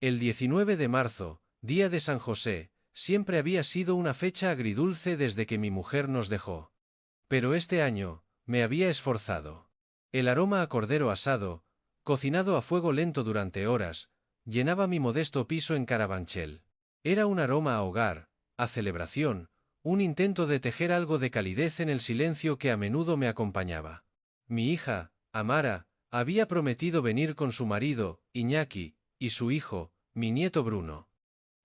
El 19 de marzo, día de San José, siempre había sido una fecha agridulce desde que mi mujer nos dejó. Pero este año, me había esforzado. El aroma a cordero asado, cocinado a fuego lento durante horas, llenaba mi modesto piso en Carabanchel. Era un aroma a hogar, a celebración, un intento de tejer algo de calidez en el silencio que a menudo me acompañaba. Mi hija, Amara, había prometido venir con su marido, Iñaki, y su hijo, mi nieto Bruno.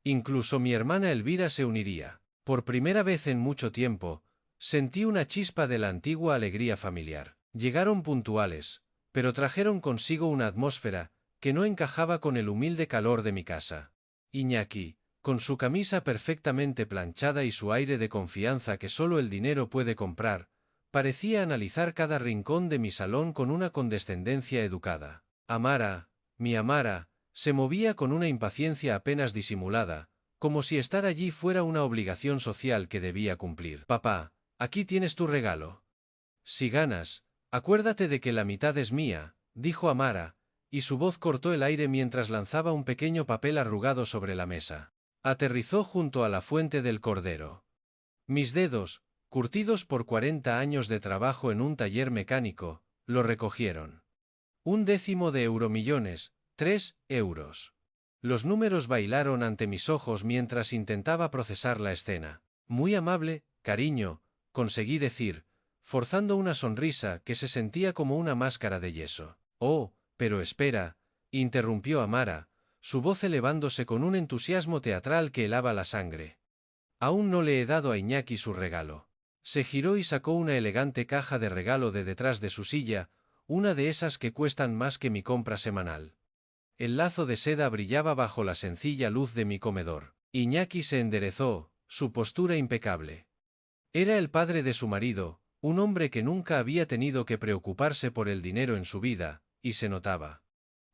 Incluso mi hermana Elvira se uniría. Por primera vez en mucho tiempo, sentí una chispa de la antigua alegría familiar. Llegaron puntuales, pero trajeron consigo una atmósfera que no encajaba con el humilde calor de mi casa. Iñaki, con su camisa perfectamente planchada y su aire de confianza que solo el dinero puede comprar, parecía analizar cada rincón de mi salón con una condescendencia educada. Amara, mi Amara, se movía con una impaciencia apenas disimulada, como si estar allí fuera una obligación social que debía cumplir. Papá, aquí tienes tu regalo. Si ganas, acuérdate de que la mitad es mía, dijo Amara, y su voz cortó el aire mientras lanzaba un pequeño papel arrugado sobre la mesa. Aterrizó junto a la fuente del cordero. Mis dedos, curtidos por 40 años de trabajo en un taller mecánico, lo recogieron. 1/10 de euromillones, 3 euros. Los números bailaron ante mis ojos mientras intentaba procesar la escena. Muy amable, cariño, conseguí decir, forzando una sonrisa que se sentía como una máscara de yeso. Oh, pero espera, interrumpió Amara, su voz elevándose con un entusiasmo teatral que helaba la sangre. Aún no le he dado a Iñaki su regalo. Se giró y sacó una elegante caja de regalo de detrás de su silla, una de esas que cuestan más que mi compra semanal. El lazo de seda brillaba bajo la sencilla luz de mi comedor. Iñaki se enderezó, su postura impecable. Era el padre de su marido, un hombre que nunca había tenido que preocuparse por el dinero en su vida, y se notaba.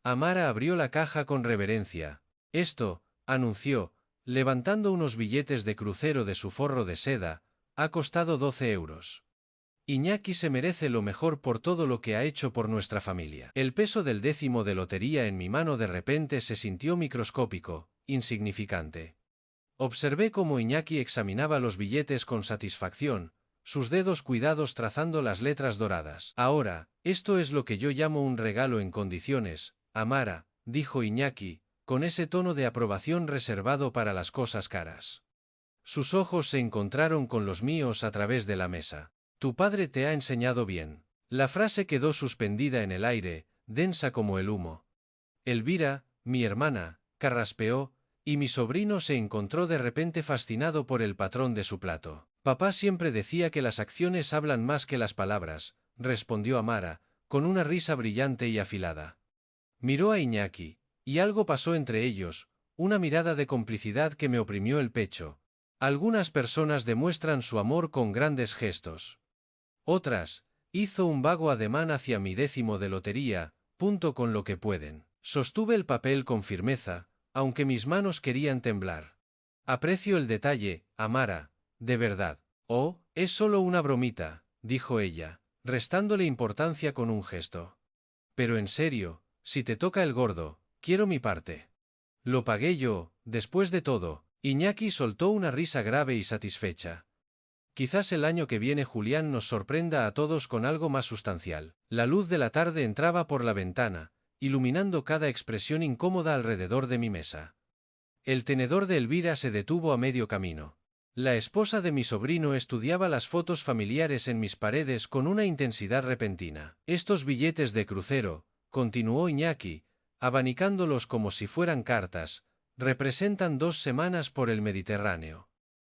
Amara abrió la caja con reverencia. Esto, anunció, levantando unos billetes de crucero de su forro de seda, ha costado 12 euros. Iñaki se merece lo mejor por todo lo que ha hecho por nuestra familia. El peso del 10º de lotería en mi mano de repente se sintió microscópico, insignificante. Observé cómo Iñaki examinaba los billetes con satisfacción, sus dedos cuidados trazando las letras doradas. Ahora, esto es lo que yo llamo un regalo en condiciones, Amara, dijo Iñaki, con ese tono de aprobación reservado para las cosas caras. Sus ojos se encontraron con los míos a través de la mesa. Tu padre te ha enseñado bien. La frase quedó suspendida en el aire, densa como el humo. Elvira, mi hermana, carraspeó, y mi sobrino se encontró de repente fascinado por el patrón de su plato. Papá siempre decía que las acciones hablan más que las palabras, respondió Amara, con una risa brillante y afilada. Miró a Iñaki, y algo pasó entre ellos, una mirada de complicidad que me oprimió el pecho. Algunas personas demuestran su amor con grandes gestos. Otras, hizo un vago ademán hacia mi 10º de lotería, punto con lo que pueden. Sostuve el papel con firmeza, aunque mis manos querían temblar. Aprecio el detalle, Amara, de verdad. Oh, es solo una bromita, dijo ella, restándole importancia con un gesto. Pero en serio, si te toca el gordo, quiero mi parte. Lo pagué yo, después de todo. Iñaki soltó una risa grave y satisfecha. Quizás el año que viene Julián nos sorprenda a todos con algo más sustancial. La luz de la tarde entraba por la ventana, iluminando cada expresión incómoda alrededor de mi mesa. El tenedor de Elvira se detuvo a medio camino. La esposa de mi sobrino estudiaba las fotos familiares en mis paredes con una intensidad repentina. Estos billetes de crucero, continuó Iñaki, abanicándolos como si fueran cartas, representan 2 semanas por el Mediterráneo.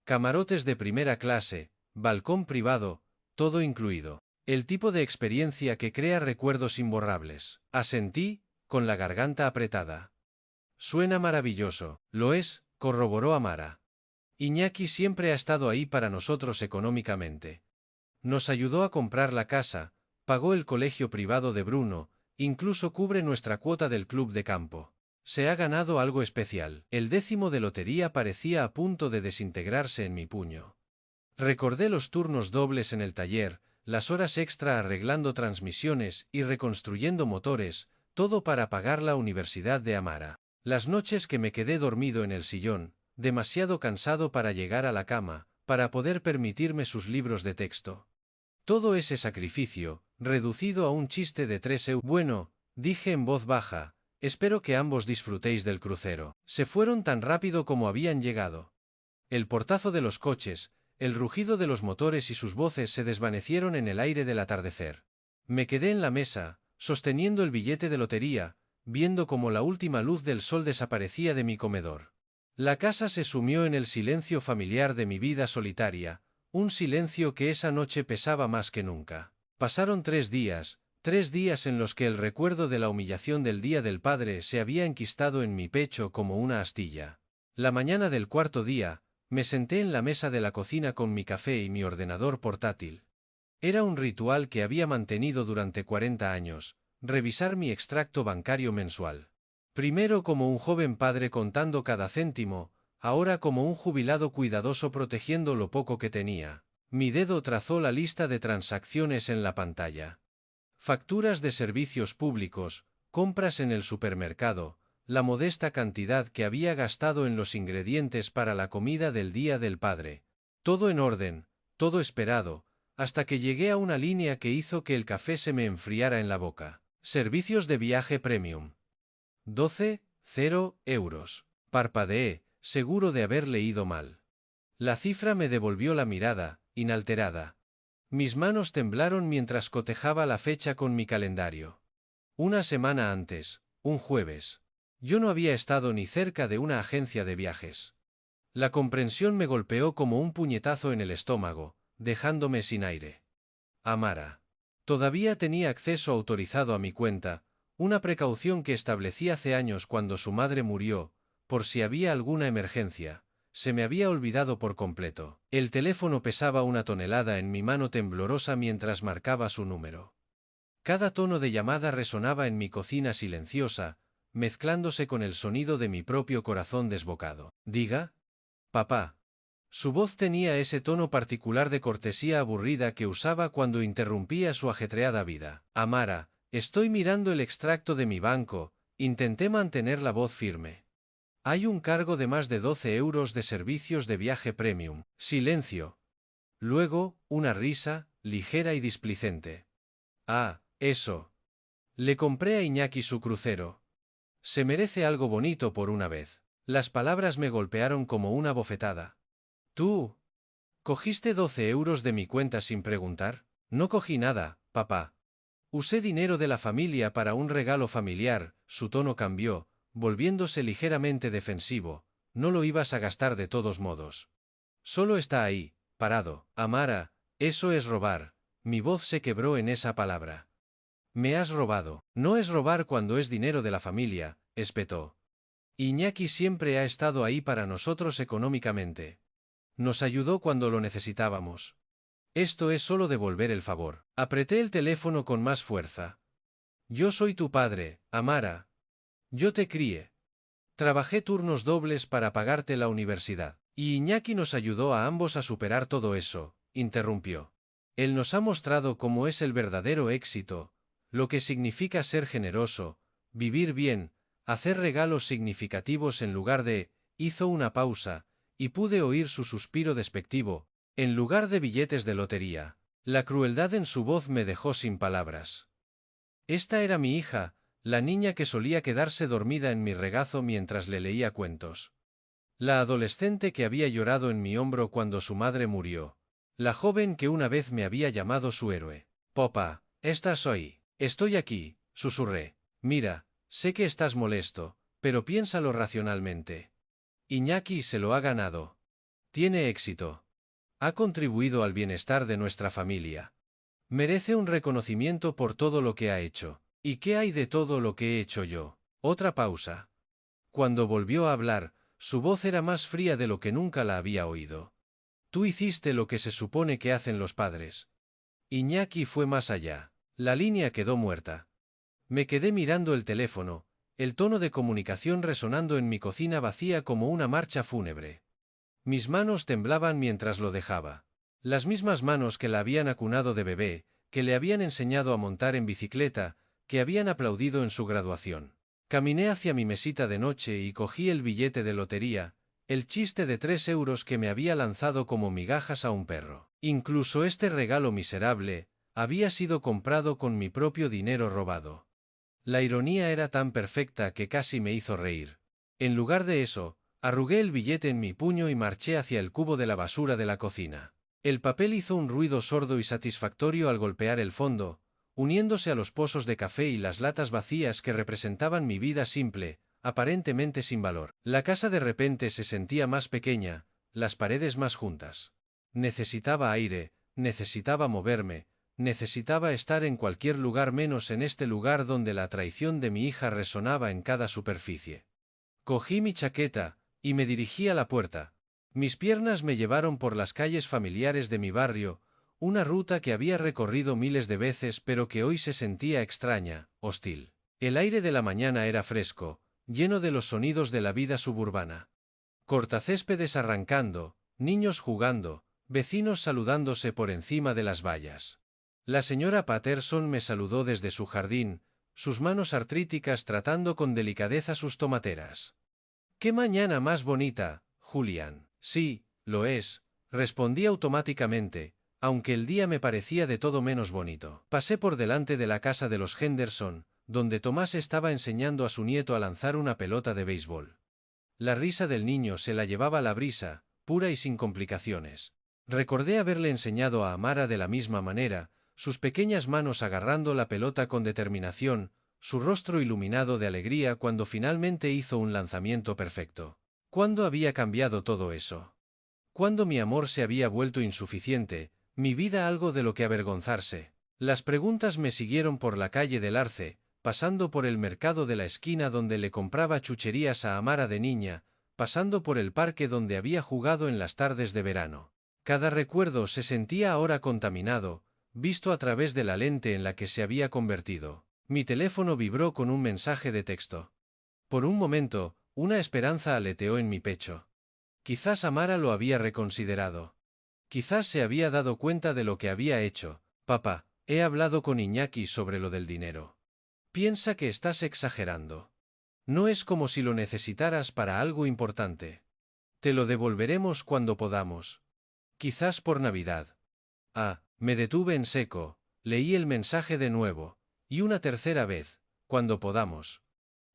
Camarotes de primera clase, balcón privado, todo incluido. El tipo de experiencia que crea recuerdos imborrables. Asentí, con la garganta apretada. Suena maravilloso. Lo es, corroboró Amara. Iñaki siempre ha estado ahí para nosotros económicamente. Nos ayudó a comprar la casa, pagó el colegio privado de Bruno, incluso cubre nuestra cuota del club de campo. Se ha ganado algo especial. El 10º de lotería parecía a punto de desintegrarse en mi puño. Recordé los turnos dobles en el taller, las horas extra arreglando transmisiones y reconstruyendo motores, todo para pagar la universidad de Amara. Las noches que me quedé dormido en el sillón, demasiado cansado para llegar a la cama, para poder permitirme sus libros de texto. Todo ese sacrificio, reducido a un chiste de 3 euros. Bueno, dije en voz baja, espero que ambos disfrutéis del crucero. Se fueron tan rápido como habían llegado. El portazo de los coches, el rugido de los motores y sus voces se desvanecieron en el aire del atardecer. Me quedé en la mesa, sosteniendo el billete de lotería, viendo cómo la última luz del sol desaparecía de mi comedor. La casa se sumió en el silencio familiar de mi vida solitaria, un silencio que esa noche pesaba más que nunca. Pasaron 3 días en los que el recuerdo de la humillación del Día del Padre se había enquistado en mi pecho como una astilla. La mañana del cuarto día, me senté en la mesa de la cocina con mi café y mi ordenador portátil. Era un ritual que había mantenido durante 40 años, revisar mi extracto bancario mensual. Primero como un joven padre contando cada céntimo, ahora como un jubilado cuidadoso protegiendo lo poco que tenía. Mi dedo trazó la lista de transacciones en la pantalla. Facturas de servicios públicos, compras en el supermercado, la modesta cantidad que había gastado en los ingredientes para la comida del Día del Padre. Todo en orden, todo esperado, hasta que llegué a una línea que hizo que el café se me enfriara en la boca. Servicios de viaje premium. 12,0 euros. Parpadeé, seguro de haber leído mal. La cifra me devolvió la mirada, inalterada. Mis manos temblaron mientras cotejaba la fecha con mi calendario. Una semana antes, un jueves. Yo no había estado ni cerca de una agencia de viajes. La comprensión me golpeó como un puñetazo en el estómago, dejándome sin aire. Amara. Todavía tenía acceso autorizado a mi cuenta, una precaución que establecí hace años cuando su madre murió, por si había alguna emergencia. Se me había olvidado por completo. El teléfono pesaba 1 tonelada en mi mano temblorosa mientras marcaba su número. Cada tono de llamada resonaba en mi cocina silenciosa, mezclándose con el sonido de mi propio corazón desbocado. Diga, papá. Su voz tenía ese tono particular de cortesía aburrida que usaba cuando interrumpía su ajetreada vida. Amara, estoy mirando el extracto de mi banco, intenté mantener la voz firme. Hay un cargo de más de 12 euros de servicios de viaje premium. Silencio. Luego, una risa, ligera y displicente. Ah, eso. Le compré a Iñaki su crucero. Se merece algo bonito por una vez. Las palabras me golpearon como una bofetada. ¿Tú? ¿Cogiste 12 euros de mi cuenta sin preguntar? No cogí nada, papá. Usé dinero de la familia para un regalo familiar. Su tono cambió, volviéndose ligeramente defensivo. No lo ibas a gastar de todos modos. Solo está ahí, parado. Amara, eso es robar. Mi voz se quebró en esa palabra. Me has robado. No es robar cuando es dinero de la familia, espetó. Iñaki siempre ha estado ahí para nosotros económicamente. Nos ayudó cuando lo necesitábamos. Esto es solo devolver el favor. Apreté el teléfono con más fuerza. Yo soy tu padre, Amara. Yo te crié. Trabajé turnos dobles para pagarte la universidad. Y Iñaki nos ayudó a ambos a superar todo eso, interrumpió. Él nos ha mostrado cómo es el verdadero éxito, lo que significa ser generoso, vivir bien, hacer regalos significativos en lugar de, hizo una pausa, y pude oír su suspiro despectivo, en lugar de billetes de lotería. La crueldad en su voz me dejó sin palabras. Esta era mi hija, la niña que solía quedarse dormida en mi regazo mientras le leía cuentos. La adolescente que había llorado en mi hombro cuando su madre murió. La joven que una vez me había llamado su héroe. Papá, esta soy. Estoy aquí, susurré. Mira, sé que estás molesto, pero piénsalo racionalmente. Iñaki se lo ha ganado. Tiene éxito. Ha contribuido al bienestar de nuestra familia. Merece un reconocimiento por todo lo que ha hecho. ¿Y qué hay de todo lo que he hecho yo? Otra pausa. Cuando volvió a hablar, su voz era más fría de lo que nunca la había oído. Tú hiciste lo que se supone que hacen los padres. Iñaki fue más allá. La línea quedó muerta. Me quedé mirando el teléfono, el tono de comunicación resonando en mi cocina vacía como una marcha fúnebre. Mis manos temblaban mientras lo dejaba. Las mismas manos que la habían acunado de bebé, que le habían enseñado a montar en bicicleta, que habían aplaudido en su graduación. Caminé hacia mi mesita de noche y cogí el billete de lotería, el chiste de 3 euros que me había lanzado como migajas a un perro. Incluso este regalo miserable había sido comprado con mi propio dinero robado. La ironía era tan perfecta que casi me hizo reír. En lugar de eso, arrugué el billete en mi puño y marché hacia el cubo de la basura de la cocina. El papel hizo un ruido sordo y satisfactorio al golpear el fondo, uniéndose a los pozos de café y las latas vacías que representaban mi vida simple, aparentemente sin valor. La casa de repente se sentía más pequeña, las paredes más juntas. Necesitaba aire, necesitaba moverme, necesitaba estar en cualquier lugar menos en este lugar donde la traición de mi hija resonaba en cada superficie. Cogí mi chaqueta y me dirigí a la puerta. Mis piernas me llevaron por las calles familiares de mi barrio, una ruta que había recorrido miles de veces pero que hoy se sentía extraña, hostil. El aire de la mañana era fresco, lleno de los sonidos de la vida suburbana. Cortacéspedes arrancando, niños jugando, vecinos saludándose por encima de las vallas. La señora Patterson me saludó desde su jardín, sus manos artríticas tratando con delicadeza sus tomateras. «¡Qué mañana más bonita, Julian!». «Sí, lo es», respondí automáticamente, aunque el día me parecía de todo menos bonito. Pasé por delante de la casa de los Henderson, donde Tomás estaba enseñando a su nieto a lanzar una pelota de béisbol. La risa del niño se la llevaba la brisa, pura y sin complicaciones. Recordé haberle enseñado a Amara de la misma manera, sus pequeñas manos agarrando la pelota con determinación, su rostro iluminado de alegría cuando finalmente hizo un lanzamiento perfecto. ¿Cuándo había cambiado todo eso? ¿Cuándo mi amor se había vuelto insuficiente, mi vida algo de lo que avergonzarse? Las preguntas me siguieron por la calle del Arce, pasando por el mercado de la esquina donde le compraba chucherías a Amara de niña, pasando por el parque donde había jugado en las tardes de verano. Cada recuerdo se sentía ahora contaminado, visto a través de la lente en la que se había convertido. Mi teléfono vibró con un mensaje de texto. Por un momento, una esperanza aleteó en mi pecho. Quizás Amara lo había reconsiderado. Quizás se había dado cuenta de lo que había hecho. «Papá, he hablado con Iñaki sobre lo del dinero. Piensa que estás exagerando. No es como si lo necesitaras para algo importante. Te lo devolveremos cuando podamos. Quizás por Navidad». Me detuve en seco, leí el mensaje de nuevo, y una tercera vez, «cuando podamos».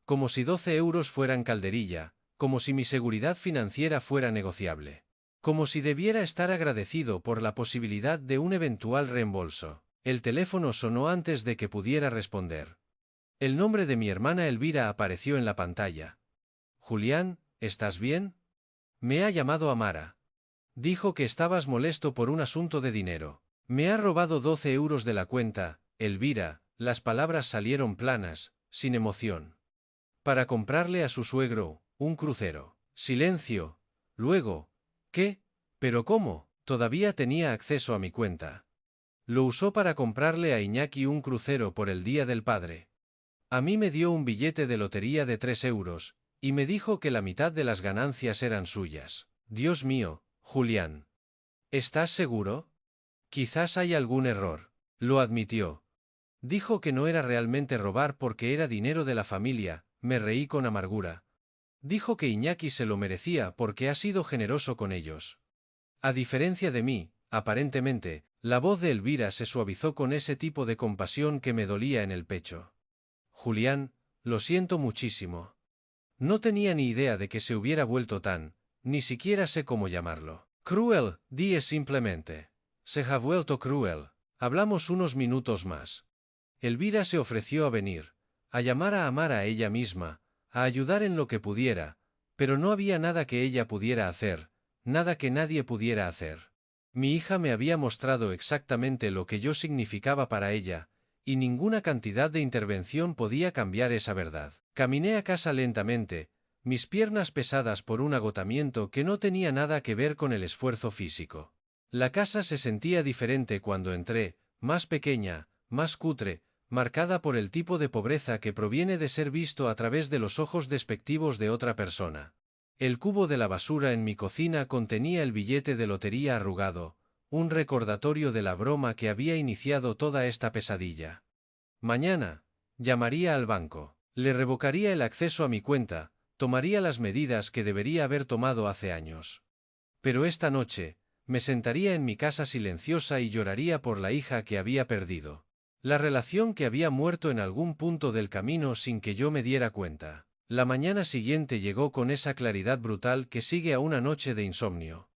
Como si 12 euros fueran calderilla, como si mi seguridad financiera fuera negociable. Como si debiera estar agradecido por la posibilidad de un eventual reembolso. El teléfono sonó antes de que pudiera responder. El nombre de mi hermana Elvira apareció en la pantalla. «Julián, ¿estás bien? Me ha llamado Amara. Dijo que estabas molesto por un asunto de dinero. Me ha robado 12 euros de la cuenta, Elvira». Las palabras salieron planas, sin emoción. «Para comprarle a su suegro un crucero». Silencio. Luego, «¿Qué? ¿Pero cómo?». Todavía tenía acceso a mi cuenta. «Lo usó para comprarle a Iñaki un crucero por el Día del Padre. A mí me dio un billete de lotería de 3 euros, y me dijo que la mitad de las ganancias eran suyas». «Dios mío, Julián. ¿Estás seguro? Quizás hay algún error». Lo admitió. Dijo que no era realmente robar porque era dinero de la familia. Me reí con amargura. Dijo que Iñaki se lo merecía porque ha sido generoso con ellos. A diferencia de mí, aparentemente, la voz de Elvira se suavizó con ese tipo de compasión que me dolía en el pecho. «Julián, lo siento muchísimo. No tenía ni idea de que se hubiera vuelto tan, ni siquiera sé cómo llamarlo. Cruel, di simplemente. Se ha vuelto cruel». Hablamos unos minutos más. Elvira se ofreció a venir, a llamar a Amara a ella misma, a ayudar en lo que pudiera, pero no había nada que ella pudiera hacer, nada que nadie pudiera hacer. Mi hija me había mostrado exactamente lo que yo significaba para ella, y ninguna cantidad de intervención podía cambiar esa verdad. Caminé a casa lentamente, mis piernas pesadas por un agotamiento que no tenía nada que ver con el esfuerzo físico. La casa se sentía diferente cuando entré, más pequeña, más cutre, marcada por el tipo de pobreza que proviene de ser visto a través de los ojos despectivos de otra persona. El cubo de la basura en mi cocina contenía el billete de lotería arrugado, un recordatorio de la broma que había iniciado toda esta pesadilla. Mañana, llamaría al banco. Le revocaría el acceso a mi cuenta, tomaría las medidas que debería haber tomado hace años. Pero esta noche, me sentaría en mi casa silenciosa y lloraría por la hija que había perdido. La relación que había muerto en algún punto del camino sin que yo me diera cuenta. La mañana siguiente llegó con esa claridad brutal que sigue a una noche de insomnio.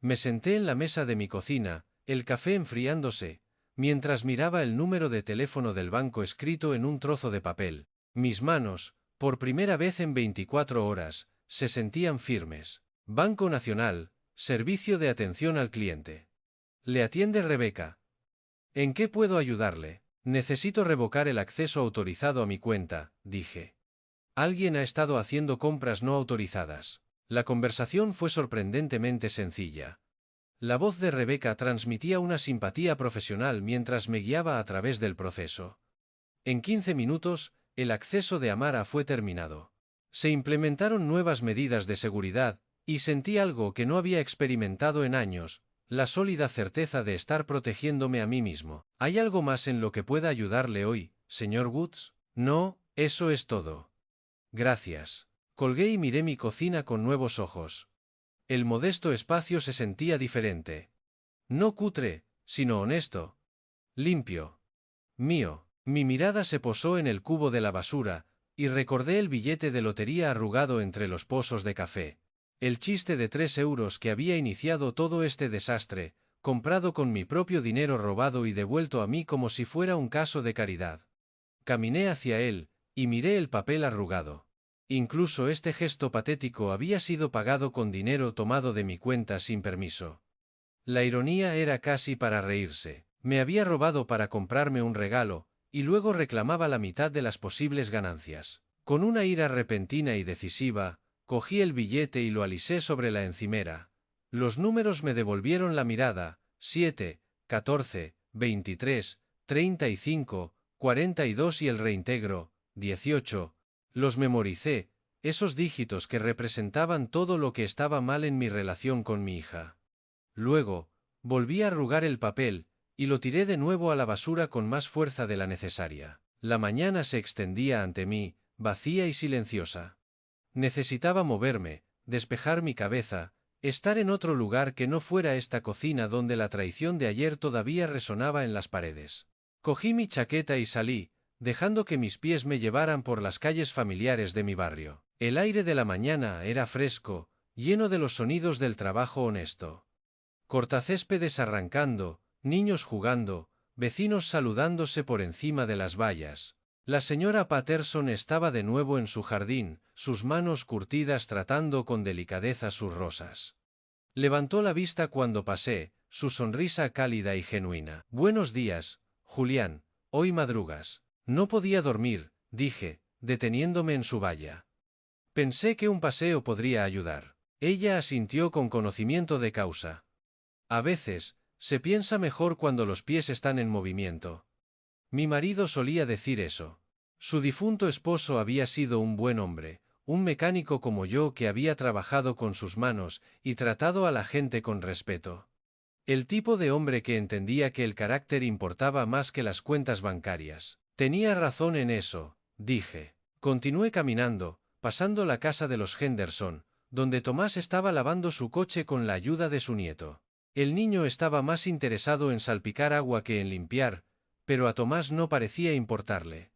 Me senté en la mesa de mi cocina, el café enfriándose, mientras miraba el número de teléfono del banco escrito en un trozo de papel. Mis manos, por primera vez en 24 horas, se sentían firmes. Banco Nacional, Servicio de Atención al Cliente. Le atiende Rebeca. ¿En qué puedo ayudarle? Necesito revocar el acceso autorizado a mi cuenta, dije. Alguien ha estado haciendo compras no autorizadas. La conversación fue sorprendentemente sencilla. La voz de Rebeca transmitía una simpatía profesional mientras me guiaba a través del proceso. En 15 minutos, el acceso de Amara fue terminado. Se implementaron nuevas medidas de seguridad, y sentí algo que no había experimentado en años, la sólida certeza de estar protegiéndome a mí mismo. ¿Hay algo más en lo que pueda ayudarle hoy, señor Woods? No, eso es todo. Gracias. Colgué y miré mi cocina con nuevos ojos. El modesto espacio se sentía diferente. No cutre, sino honesto. Limpio. Mío. Mi mirada se posó en el cubo de la basura, y recordé el billete de lotería arrugado entre los pozos de café. El chiste de 3 euros que había iniciado todo este desastre, comprado con mi propio dinero robado y devuelto a mí como si fuera un caso de caridad. Caminé hacia él, y miré el papel arrugado. Incluso este gesto patético había sido pagado con dinero tomado de mi cuenta sin permiso. La ironía era casi para reírse. Me había robado para comprarme un regalo, y luego reclamaba la mitad de las posibles ganancias. Con una ira repentina y decisiva, cogí el billete y lo alisé sobre la encimera. Los números me devolvieron la mirada: 7, 14, 23, 35, 42 y el reintegro, 18. Los memoricé, esos dígitos que representaban todo lo que estaba mal en mi relación con mi hija. Luego, volví a arrugar el papel, y lo tiré de nuevo a la basura con más fuerza de la necesaria. La mañana se extendía ante mí, vacía y silenciosa. Necesitaba moverme, despejar mi cabeza, estar en otro lugar que no fuera esta cocina donde la traición de ayer todavía resonaba en las paredes. Cogí mi chaqueta y salí, dejando que mis pies me llevaran por las calles familiares de mi barrio. El aire de la mañana era fresco, lleno de los sonidos del trabajo honesto. Cortacéspedes arrancando, niños jugando, vecinos saludándose por encima de las vallas. La señora Patterson estaba de nuevo en su jardín, sus manos curtidas tratando con delicadeza sus rosas. Levantó la vista cuando pasé, su sonrisa cálida y genuina. Buenos días, Julián, hoy madrugas. No podía dormir, dije, deteniéndome en su valla. Pensé que un paseo podría ayudar. Ella asintió con conocimiento de causa. A veces, se piensa mejor cuando los pies están en movimiento. Mi marido solía decir eso. Su difunto esposo había sido un buen hombre, un mecánico como yo que había trabajado con sus manos y tratado a la gente con respeto. El tipo de hombre que entendía que el carácter importaba más que las cuentas bancarias. Tenía razón en eso, dije. Continué caminando, pasando la casa de los Henderson, donde Tomás estaba lavando su coche con la ayuda de su nieto. El niño estaba más interesado en salpicar agua que en limpiar, pero a Tomás no parecía importarle.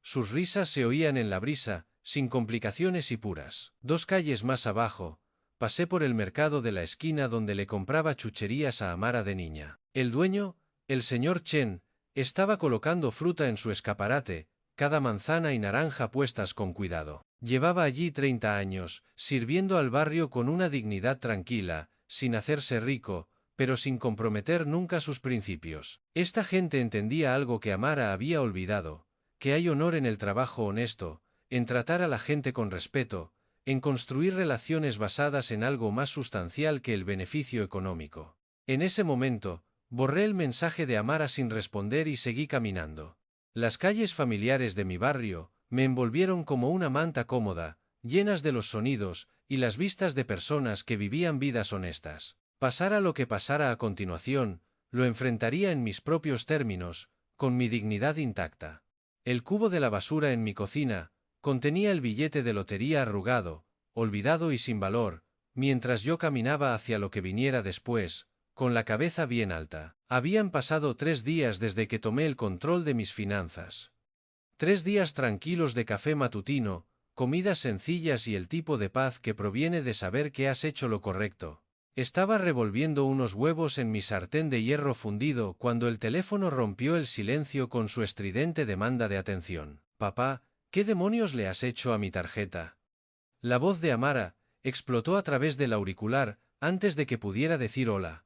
Sus risas se oían en la brisa, sin complicaciones y puras. 2 calles más abajo, pasé por el mercado de la esquina donde le compraba chucherías a Amara de niña. El dueño, el señor Chen, estaba colocando fruta en su escaparate, cada manzana y naranja puestas con cuidado. Llevaba allí 30 años, sirviendo al barrio con una dignidad tranquila, sin hacerse rico, pero sin comprometer nunca sus principios. Esta gente entendía algo que Amara había olvidado, que hay honor en el trabajo honesto, en tratar a la gente con respeto, en construir relaciones basadas en algo más sustancial que el beneficio económico. En ese momento, borré el mensaje de Amara sin responder y seguí caminando. Las calles familiares de mi barrio me envolvieron como una manta cómoda, llenas de los sonidos y las vistas de personas que vivían vidas honestas. Pasara lo que pasara a continuación, lo enfrentaría en mis propios términos, con mi dignidad intacta. El cubo de la basura en mi cocina Contenía el billete de lotería arrugado, olvidado y sin valor, mientras yo caminaba hacia lo que viniera después, con la cabeza bien alta. Habían pasado 3 días desde que tomé el control de mis finanzas. 3 días tranquilos de café matutino, comidas sencillas y el tipo de paz que proviene de saber que has hecho lo correcto. Estaba revolviendo unos huevos en mi sartén de hierro fundido cuando el teléfono rompió el silencio con su estridente demanda de atención. Papá, ¿qué demonios le has hecho a mi tarjeta? La voz de Amara explotó a través del auricular antes de que pudiera decir hola.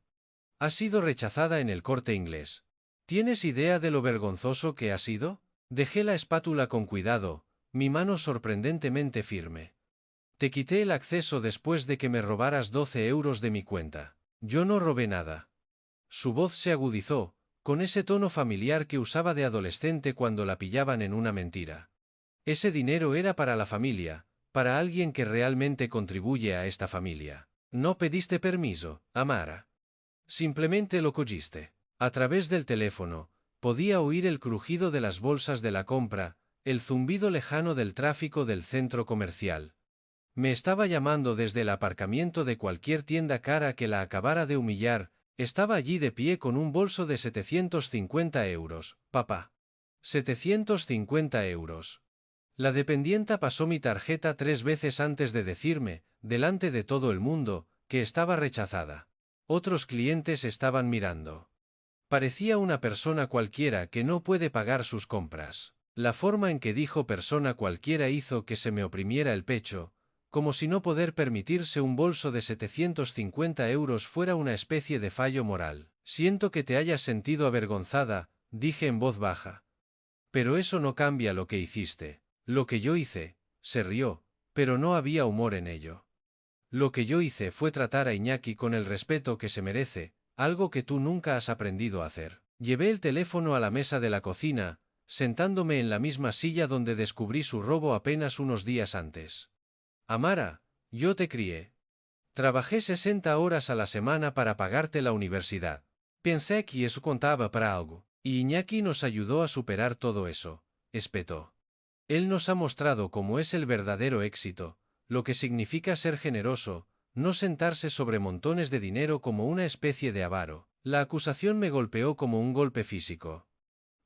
Ha sido rechazada en el Corte Inglés. ¿Tienes idea de lo vergonzoso que ha sido? Dejé la espátula con cuidado, mi mano sorprendentemente firme. Te quité el acceso después de que me robaras 12 euros de mi cuenta. Yo no robé nada. Su voz se agudizó, con ese tono familiar que usaba de adolescente cuando la pillaban en una mentira. Ese dinero era para la familia, para alguien que realmente contribuye a esta familia. No pediste permiso, Amara. Simplemente lo cogiste. A través del teléfono, podía oír el crujido de las bolsas de la compra, el zumbido lejano del tráfico del centro comercial. Me estaba llamando desde el aparcamiento de cualquier tienda cara que la acabara de humillar. Estaba allí de pie con un bolso de 750 euros, papá. 750 euros. La dependienta pasó mi tarjeta 3 veces antes de decirme, delante de todo el mundo, que estaba rechazada. Otros clientes estaban mirando. Parecía una persona cualquiera que no puede pagar sus compras. La forma en que dijo persona cualquiera hizo que se me oprimiera el pecho, como si no poder permitirse un bolso de 750 euros fuera una especie de fallo moral. Siento que te hayas sentido avergonzada, dije en voz baja. Pero eso no cambia lo que hiciste. Lo que yo hice, se rió, pero no había humor en ello. Lo que yo hice fue tratar a Iñaki con el respeto que se merece, algo que tú nunca has aprendido a hacer. Llevé el teléfono a la mesa de la cocina, sentándome en la misma silla donde descubrí su robo apenas unos días antes. Amara, yo te crié. Trabajé 60 horas a la semana para pagarte la universidad. Pensé que eso contaba para algo, y Iñaki nos ayudó a superar todo eso, espetó. Él nos ha mostrado cómo es el verdadero éxito, lo que significa ser generoso, no sentarse sobre montones de dinero como una especie de avaro. La acusación me golpeó como un golpe físico.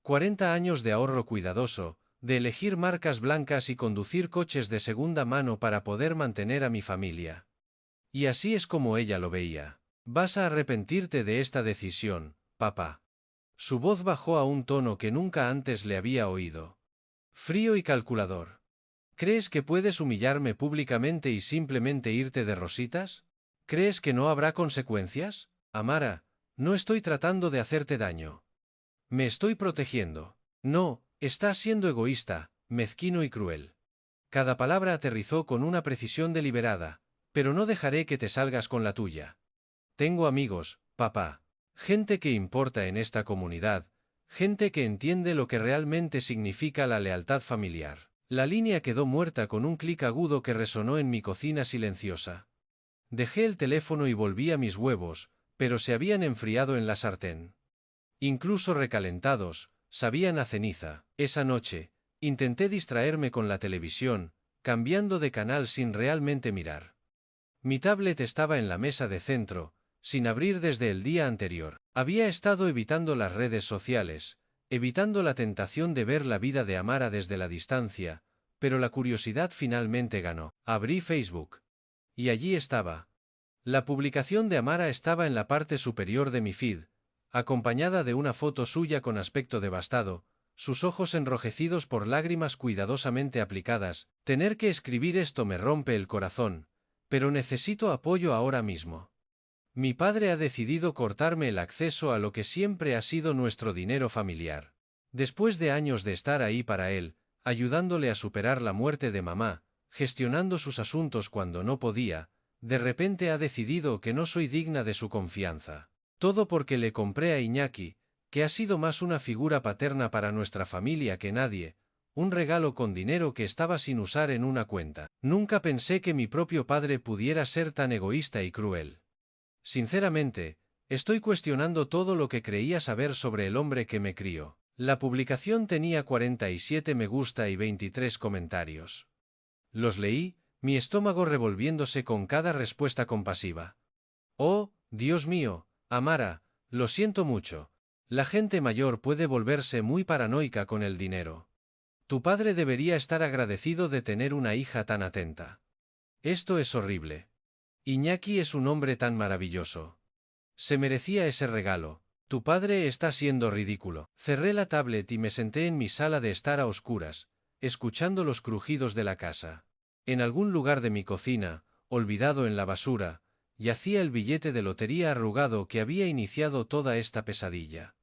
40 años de ahorro cuidadoso, de elegir marcas blancas y conducir coches de segunda mano para poder mantener a mi familia. Y así es como ella lo veía. Vas a arrepentirte de esta decisión, papá. Su voz bajó a un tono que nunca antes le había oído. Frío y calculador. ¿Crees que puedes humillarme públicamente y simplemente irte de rositas? ¿Crees que no habrá consecuencias? Amara, no estoy tratando de hacerte daño. Me estoy protegiendo. No, estás siendo egoísta, mezquino y cruel. Cada palabra aterrizó con una precisión deliberada, pero no dejaré que te salgas con la tuya. Tengo amigos, papá. Gente que importa en esta comunidad, gente que entiende lo que realmente significa la lealtad familiar. La línea quedó muerta con un clic agudo que resonó en mi cocina silenciosa. Dejé el teléfono y volví a mis huevos, pero se habían enfriado en la sartén. Incluso recalentados, sabían a ceniza. Esa noche, intenté distraerme con la televisión, cambiando de canal sin realmente mirar. Mi tablet estaba en la mesa de centro, sin abrir desde el día anterior. Había estado evitando las redes sociales, evitando la tentación de ver la vida de Amara desde la distancia, pero la curiosidad finalmente ganó. Abrí Facebook. Y allí estaba. La publicación de Amara estaba en la parte superior de mi feed, acompañada de una foto suya con aspecto devastado, sus ojos enrojecidos por lágrimas cuidadosamente aplicadas. Tener que escribir esto me rompe el corazón, pero necesito apoyo ahora mismo. Mi padre ha decidido cortarme el acceso a lo que siempre ha sido nuestro dinero familiar. Después de años de estar ahí para él, ayudándole a superar la muerte de mamá, gestionando sus asuntos cuando no podía, de repente ha decidido que no soy digna de su confianza. Todo porque le compré a Iñaki, que ha sido más una figura paterna para nuestra familia que nadie, un regalo con dinero que estaba sin usar en una cuenta. Nunca pensé que mi propio padre pudiera ser tan egoísta y cruel. Sinceramente, estoy cuestionando todo lo que creía saber sobre el hombre que me crió. La publicación tenía 47 me gusta y 23 comentarios. Los leí, mi estómago revolviéndose con cada respuesta compasiva. Oh, Dios mío, Amara, lo siento mucho. La gente mayor puede volverse muy paranoica con el dinero. Tu padre debería estar agradecido de tener una hija tan atenta. Esto es horrible. Iñaki es un hombre tan maravilloso. Se merecía ese regalo. Tu padre está siendo ridículo. Cerré la tablet y me senté en mi sala de estar a oscuras, escuchando los crujidos de la casa. En algún lugar de mi cocina, olvidado en la basura, yacía el billete de lotería arrugado que había iniciado toda esta pesadilla.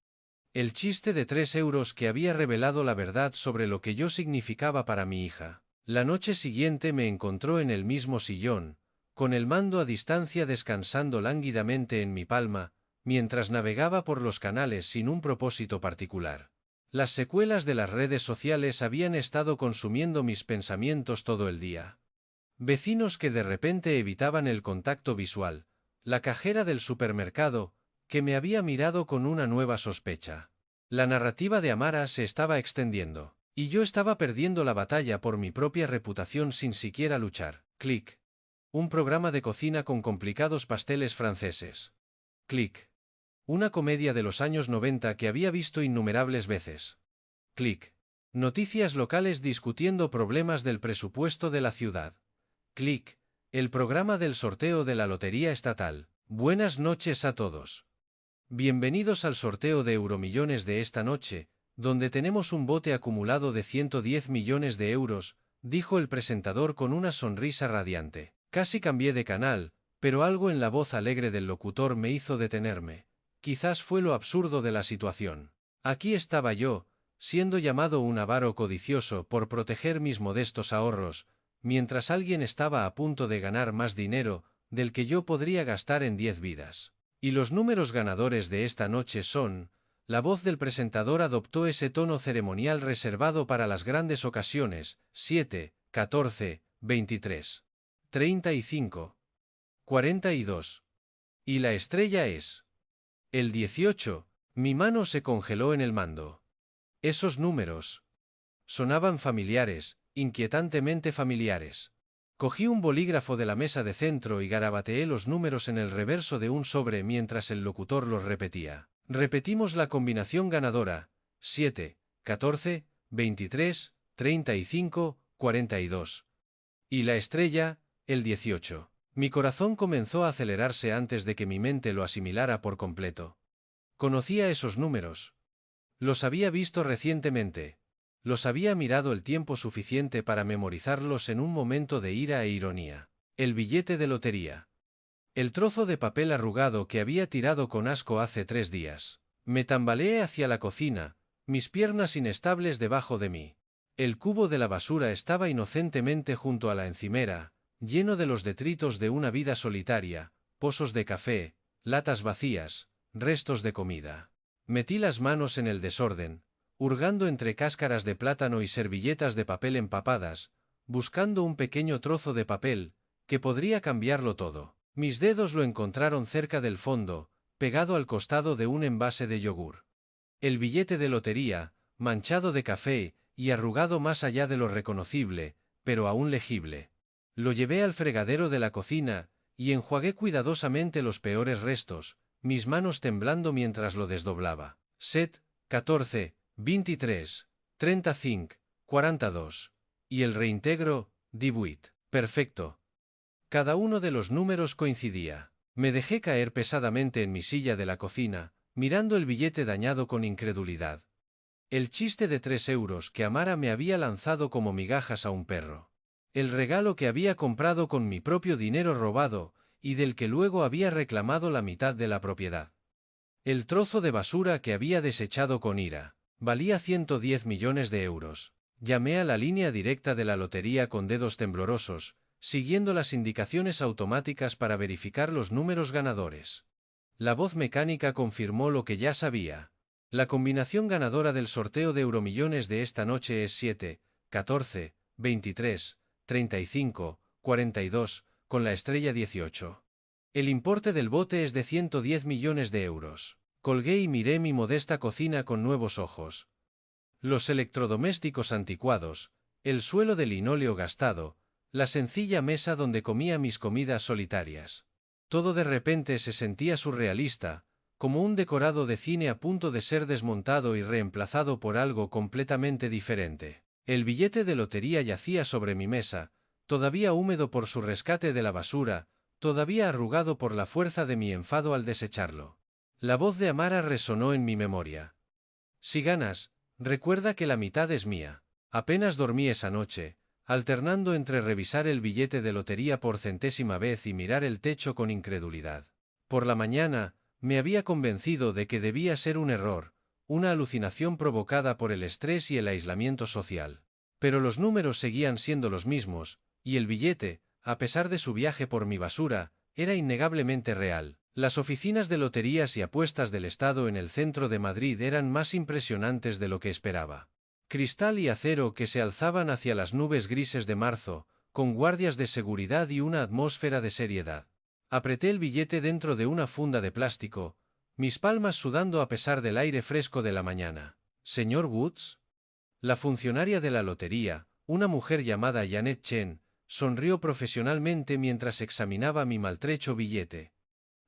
El chiste de 3 euros que había revelado la verdad sobre lo que yo significaba para mi hija. La noche siguiente me encontró en el mismo sillón, con el mando a distancia descansando lánguidamente en mi palma, mientras navegaba por los canales sin un propósito particular. Las secuelas de las redes sociales habían estado consumiendo mis pensamientos todo el día. Vecinos que de repente evitaban el contacto visual, la cajera del supermercado, que me había mirado con una nueva sospecha. La narrativa de Amara se estaba extendiendo, y yo estaba perdiendo la batalla por mi propia reputación sin siquiera luchar. Clic. Un programa de cocina con complicados pasteles franceses. Clic. Una comedia de los años 90 que había visto innumerables veces. Clic. Noticias locales discutiendo problemas del presupuesto de la ciudad. Clic. El programa del sorteo de la Lotería Estatal. Buenas noches a todos. Bienvenidos al sorteo de Euromillones de esta noche, donde tenemos un bote acumulado de 110 millones de euros, dijo el presentador con una sonrisa radiante. Casi cambié de canal, pero algo en la voz alegre del locutor me hizo detenerme. Quizás fue lo absurdo de la situación. Aquí estaba yo, siendo llamado un avaro codicioso por proteger mis modestos ahorros, mientras alguien estaba a punto de ganar más dinero del que yo podría gastar en 10 vidas. Y los números ganadores de esta noche son... La voz del presentador adoptó ese tono ceremonial reservado para las grandes ocasiones: 7, 14, 23, 35, 42. Y la estrella es... el 18. Mi mano se congeló en el mando. Esos números sonaban familiares, inquietantemente familiares. Cogí un bolígrafo de la mesa de centro y garabateé los números en el reverso de un sobre mientras el locutor los repetía. Repetimos la combinación ganadora: 7, 14, 23, 35, 42. Y la estrella, el 18. Mi corazón comenzó a acelerarse antes de que mi mente lo asimilara por completo. Conocía esos números. Los había visto recientemente. Los había mirado el tiempo suficiente para memorizarlos en un momento de ira e ironía. El billete de lotería. El trozo de papel arrugado que había tirado con asco hace 3 días. Me tambaleé hacia la cocina, mis piernas inestables debajo de mí. El cubo de la basura estaba inocentemente junto a la encimera, lleno de los detritos de una vida solitaria, pozos de café, latas vacías, restos de comida. Metí las manos en el desorden, hurgando entre cáscaras de plátano y servilletas de papel empapadas, buscando un pequeño trozo de papel, que podría cambiarlo todo. Mis dedos lo encontraron cerca del fondo, pegado al costado de un envase de yogur. El billete de lotería, manchado de café, y arrugado más allá de lo reconocible, pero aún legible. Lo llevé al fregadero de la cocina, y enjuagué cuidadosamente los peores restos, mis manos temblando mientras lo desdoblaba. Set, 14, 23, 35, 42. Y el reintegro, 18. Perfecto. Cada uno de los números coincidía. Me dejé caer pesadamente en mi silla de la cocina, mirando el billete dañado con incredulidad. El chiste de 3 euros que Amara me había lanzado como migajas a un perro. El regalo que había comprado con mi propio dinero robado, y del que luego había reclamado la mitad de la propiedad. El trozo de basura que había desechado con ira. Valía 110 millones de euros. Llamé a la línea directa de la lotería con dedos temblorosos, siguiendo las indicaciones automáticas para verificar los números ganadores. La voz mecánica confirmó lo que ya sabía. La combinación ganadora del sorteo de Euromillones de esta noche es 7, 14, 23, 35, 42, con la estrella 18. El importe del bote es de 110 millones de euros. Colgué y miré mi modesta cocina con nuevos ojos. Los electrodomésticos anticuados, el suelo de linóleo gastado, la sencilla mesa donde comía mis comidas solitarias. Todo de repente se sentía surrealista, como un decorado de cine a punto de ser desmontado y reemplazado por algo completamente diferente. El billete de lotería yacía sobre mi mesa, todavía húmedo por su rescate de la basura, todavía arrugado por la fuerza de mi enfado al desecharlo. La voz de Amara resonó en mi memoria. Si ganas, recuerda que la mitad es mía. Apenas dormí esa noche, alternando entre revisar el billete de lotería por centésima vez y mirar el techo con incredulidad. Por la mañana, me había convencido de que debía ser un error, una alucinación provocada por el estrés y el aislamiento social. Pero los números seguían siendo los mismos, y el billete, a pesar de su viaje por mi basura, era innegablemente real. Las oficinas de loterías y apuestas del Estado en el centro de Madrid eran más impresionantes de lo que esperaba. Cristal y acero que se alzaban hacia las nubes grises de marzo, con guardias de seguridad y una atmósfera de seriedad. Apreté el billete dentro de una funda de plástico, mis palmas sudando a pesar del aire fresco de la mañana. ¿Señor Woods? La funcionaria de la lotería, una mujer llamada Janet Chen, sonrió profesionalmente mientras examinaba mi maltrecho billete.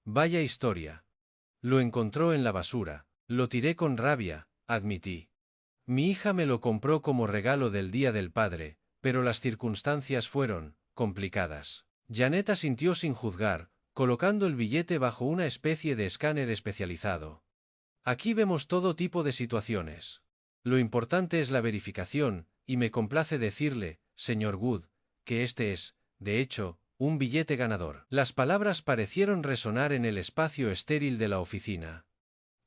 Vaya historia. Lo encontró en la basura. Lo tiré con rabia, admití. Mi hija me lo compró como regalo del Día del Padre, pero las circunstancias fueron complicadas. Janet asintió sin juzgar, colocando el billete bajo una especie de escáner especializado. Aquí vemos todo tipo de situaciones. Lo importante es la verificación, y me complace decirle, señor Wood, que este es, de hecho, un billete ganador. Las palabras parecieron resonar en el espacio estéril de la oficina.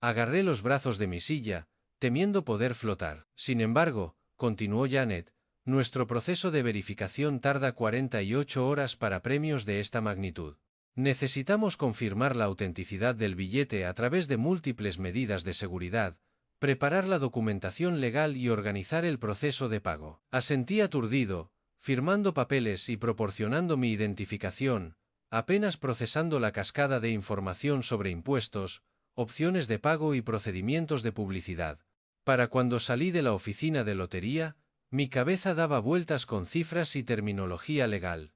Agarré los brazos de mi silla, temiendo poder flotar. Sin embargo, continuó Janet, nuestro proceso de verificación tarda 48 horas para premios de esta magnitud. Necesitamos confirmar la autenticidad del billete a través de múltiples medidas de seguridad, preparar la documentación legal y organizar el proceso de pago. Asentí aturdido, firmando papeles y proporcionando mi identificación, apenas procesando la cascada de información sobre impuestos, opciones de pago y procedimientos de publicidad. Para cuando salí de la oficina de lotería, mi cabeza daba vueltas con cifras y terminología legal.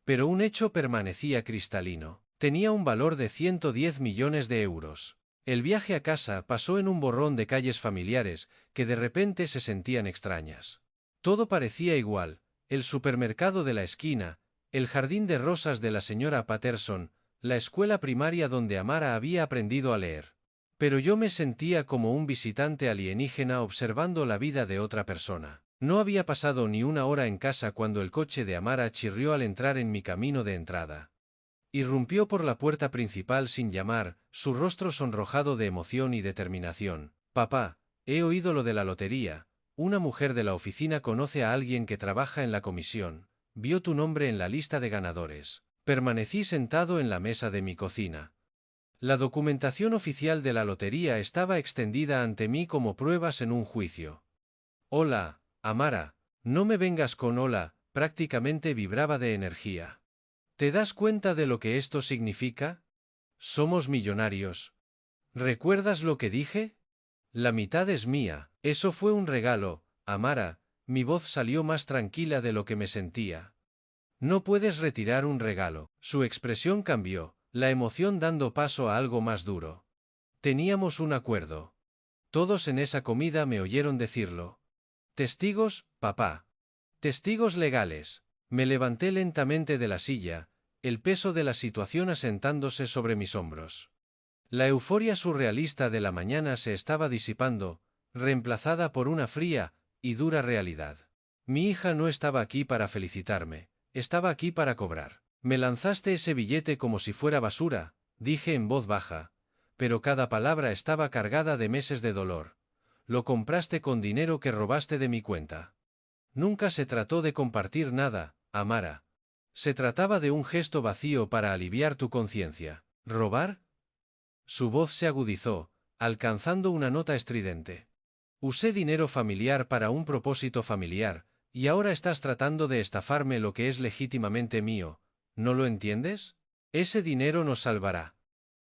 Pero un hecho permanecía cristalino. Tenía un valor de 110 millones de euros. El viaje a casa pasó en un borrón de calles familiares que de repente se sentían extrañas. Todo parecía igual: el supermercado de la esquina, el jardín de rosas de la señora Patterson, la escuela primaria donde Amara había aprendido a leer. Pero yo me sentía como un visitante alienígena observando la vida de otra persona. No había pasado ni una hora en casa cuando el coche de Amara chirrió al entrar en mi camino de entrada. Irrumpió por la puerta principal sin llamar, su rostro sonrojado de emoción y determinación. Papá, he oído lo de la lotería. Una mujer de la oficina conoce a alguien que trabaja en la comisión. Vio tu nombre en la lista de ganadores. Permanecí sentado en la mesa de mi cocina. La documentación oficial de la lotería estaba extendida ante mí como pruebas en un juicio. Hola, Amara, no me vengas con hola, prácticamente vibraba de energía. ¿Te das cuenta de lo que esto significa? Somos millonarios. ¿Recuerdas lo que dije? La mitad es mía. Eso fue un regalo, Amara. Mi voz salió más tranquila de lo que me sentía. No puedes retirar un regalo. Su expresión cambió, la emoción dando paso a algo más duro. Teníamos un acuerdo. Todos en esa comida me oyeron decirlo. Testigos, papá. Testigos legales. Me levanté lentamente de la silla, el peso de la situación asentándose sobre mis hombros. La euforia surrealista de la mañana se estaba disipando, reemplazada por una fría y dura realidad. Mi hija no estaba aquí para felicitarme, estaba aquí para cobrar. Me lanzaste ese billete como si fuera basura, dije en voz baja, pero cada palabra estaba cargada de meses de dolor. Lo compraste con dinero que robaste de mi cuenta. Nunca se trató de compartir nada, Amara. Se trataba de un gesto vacío para aliviar tu conciencia. ¿Robar? Su voz se agudizó, alcanzando una nota estridente. Usé dinero familiar para un propósito familiar, y ahora estás tratando de estafarme lo que es legítimamente mío. ¿No lo entiendes? Ese dinero nos salvará.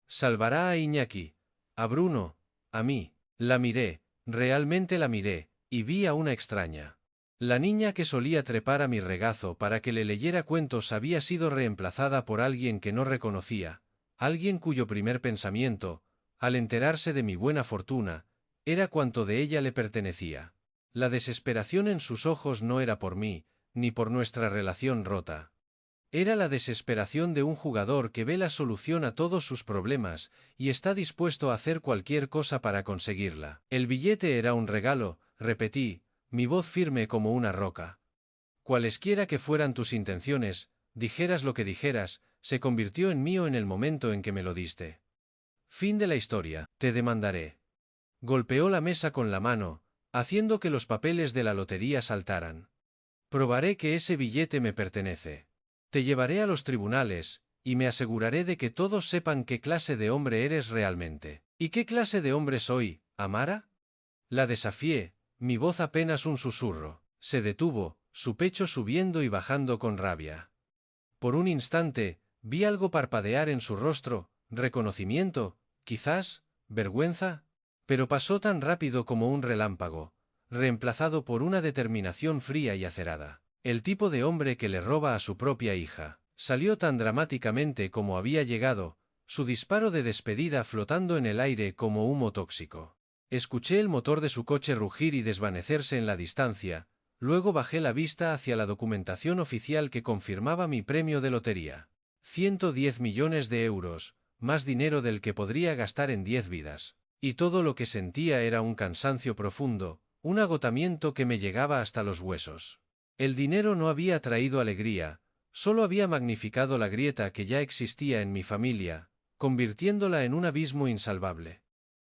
Salvará a Iñaki, a Bruno, a mí. La miré, realmente la miré, y vi a una extraña. La niña que solía trepar a mi regazo para que le leyera cuentos había sido reemplazada por alguien que no reconocía, alguien cuyo primer pensamiento, al enterarse de mi buena fortuna, era cuanto de ella le pertenecía. La desesperación en sus ojos no era por mí, ni por nuestra relación rota. Era la desesperación de un jugador que ve la solución a todos sus problemas y está dispuesto a hacer cualquier cosa para conseguirla. El billete era un regalo, repetí, mi voz firme como una roca. Cualesquiera que fueran tus intenciones, dijeras lo que dijeras, se convirtió en mío en el momento en que me lo diste. Fin de la historia. Te demandaré. Golpeó la mesa con la mano, haciendo que los papeles de la lotería saltaran. Probaré que ese billete me pertenece. Te llevaré a los tribunales, y me aseguraré de que todos sepan qué clase de hombre eres realmente. ¿Y qué clase de hombre soy, Amara? La desafié, mi voz apenas un susurro. Se detuvo, su pecho subiendo y bajando con rabia. Por un instante, vi algo parpadear en su rostro, reconocimiento, quizás, vergüenza, pero pasó tan rápido como un relámpago, reemplazado por una determinación fría y acerada. El tipo de hombre que le roba a su propia hija. Salió tan dramáticamente como había llegado, su disparo de despedida flotando en el aire como humo tóxico. Escuché el motor de su coche rugir y desvanecerse en la distancia, luego bajé la vista hacia la documentación oficial que confirmaba mi premio de lotería. 110 millones de euros, más dinero del que podría gastar en 10 vidas. Y todo lo que sentía era un cansancio profundo, un agotamiento que me llegaba hasta los huesos. El dinero no había traído alegría, solo había magnificado la grieta que ya existía en mi familia, convirtiéndola en un abismo insalvable.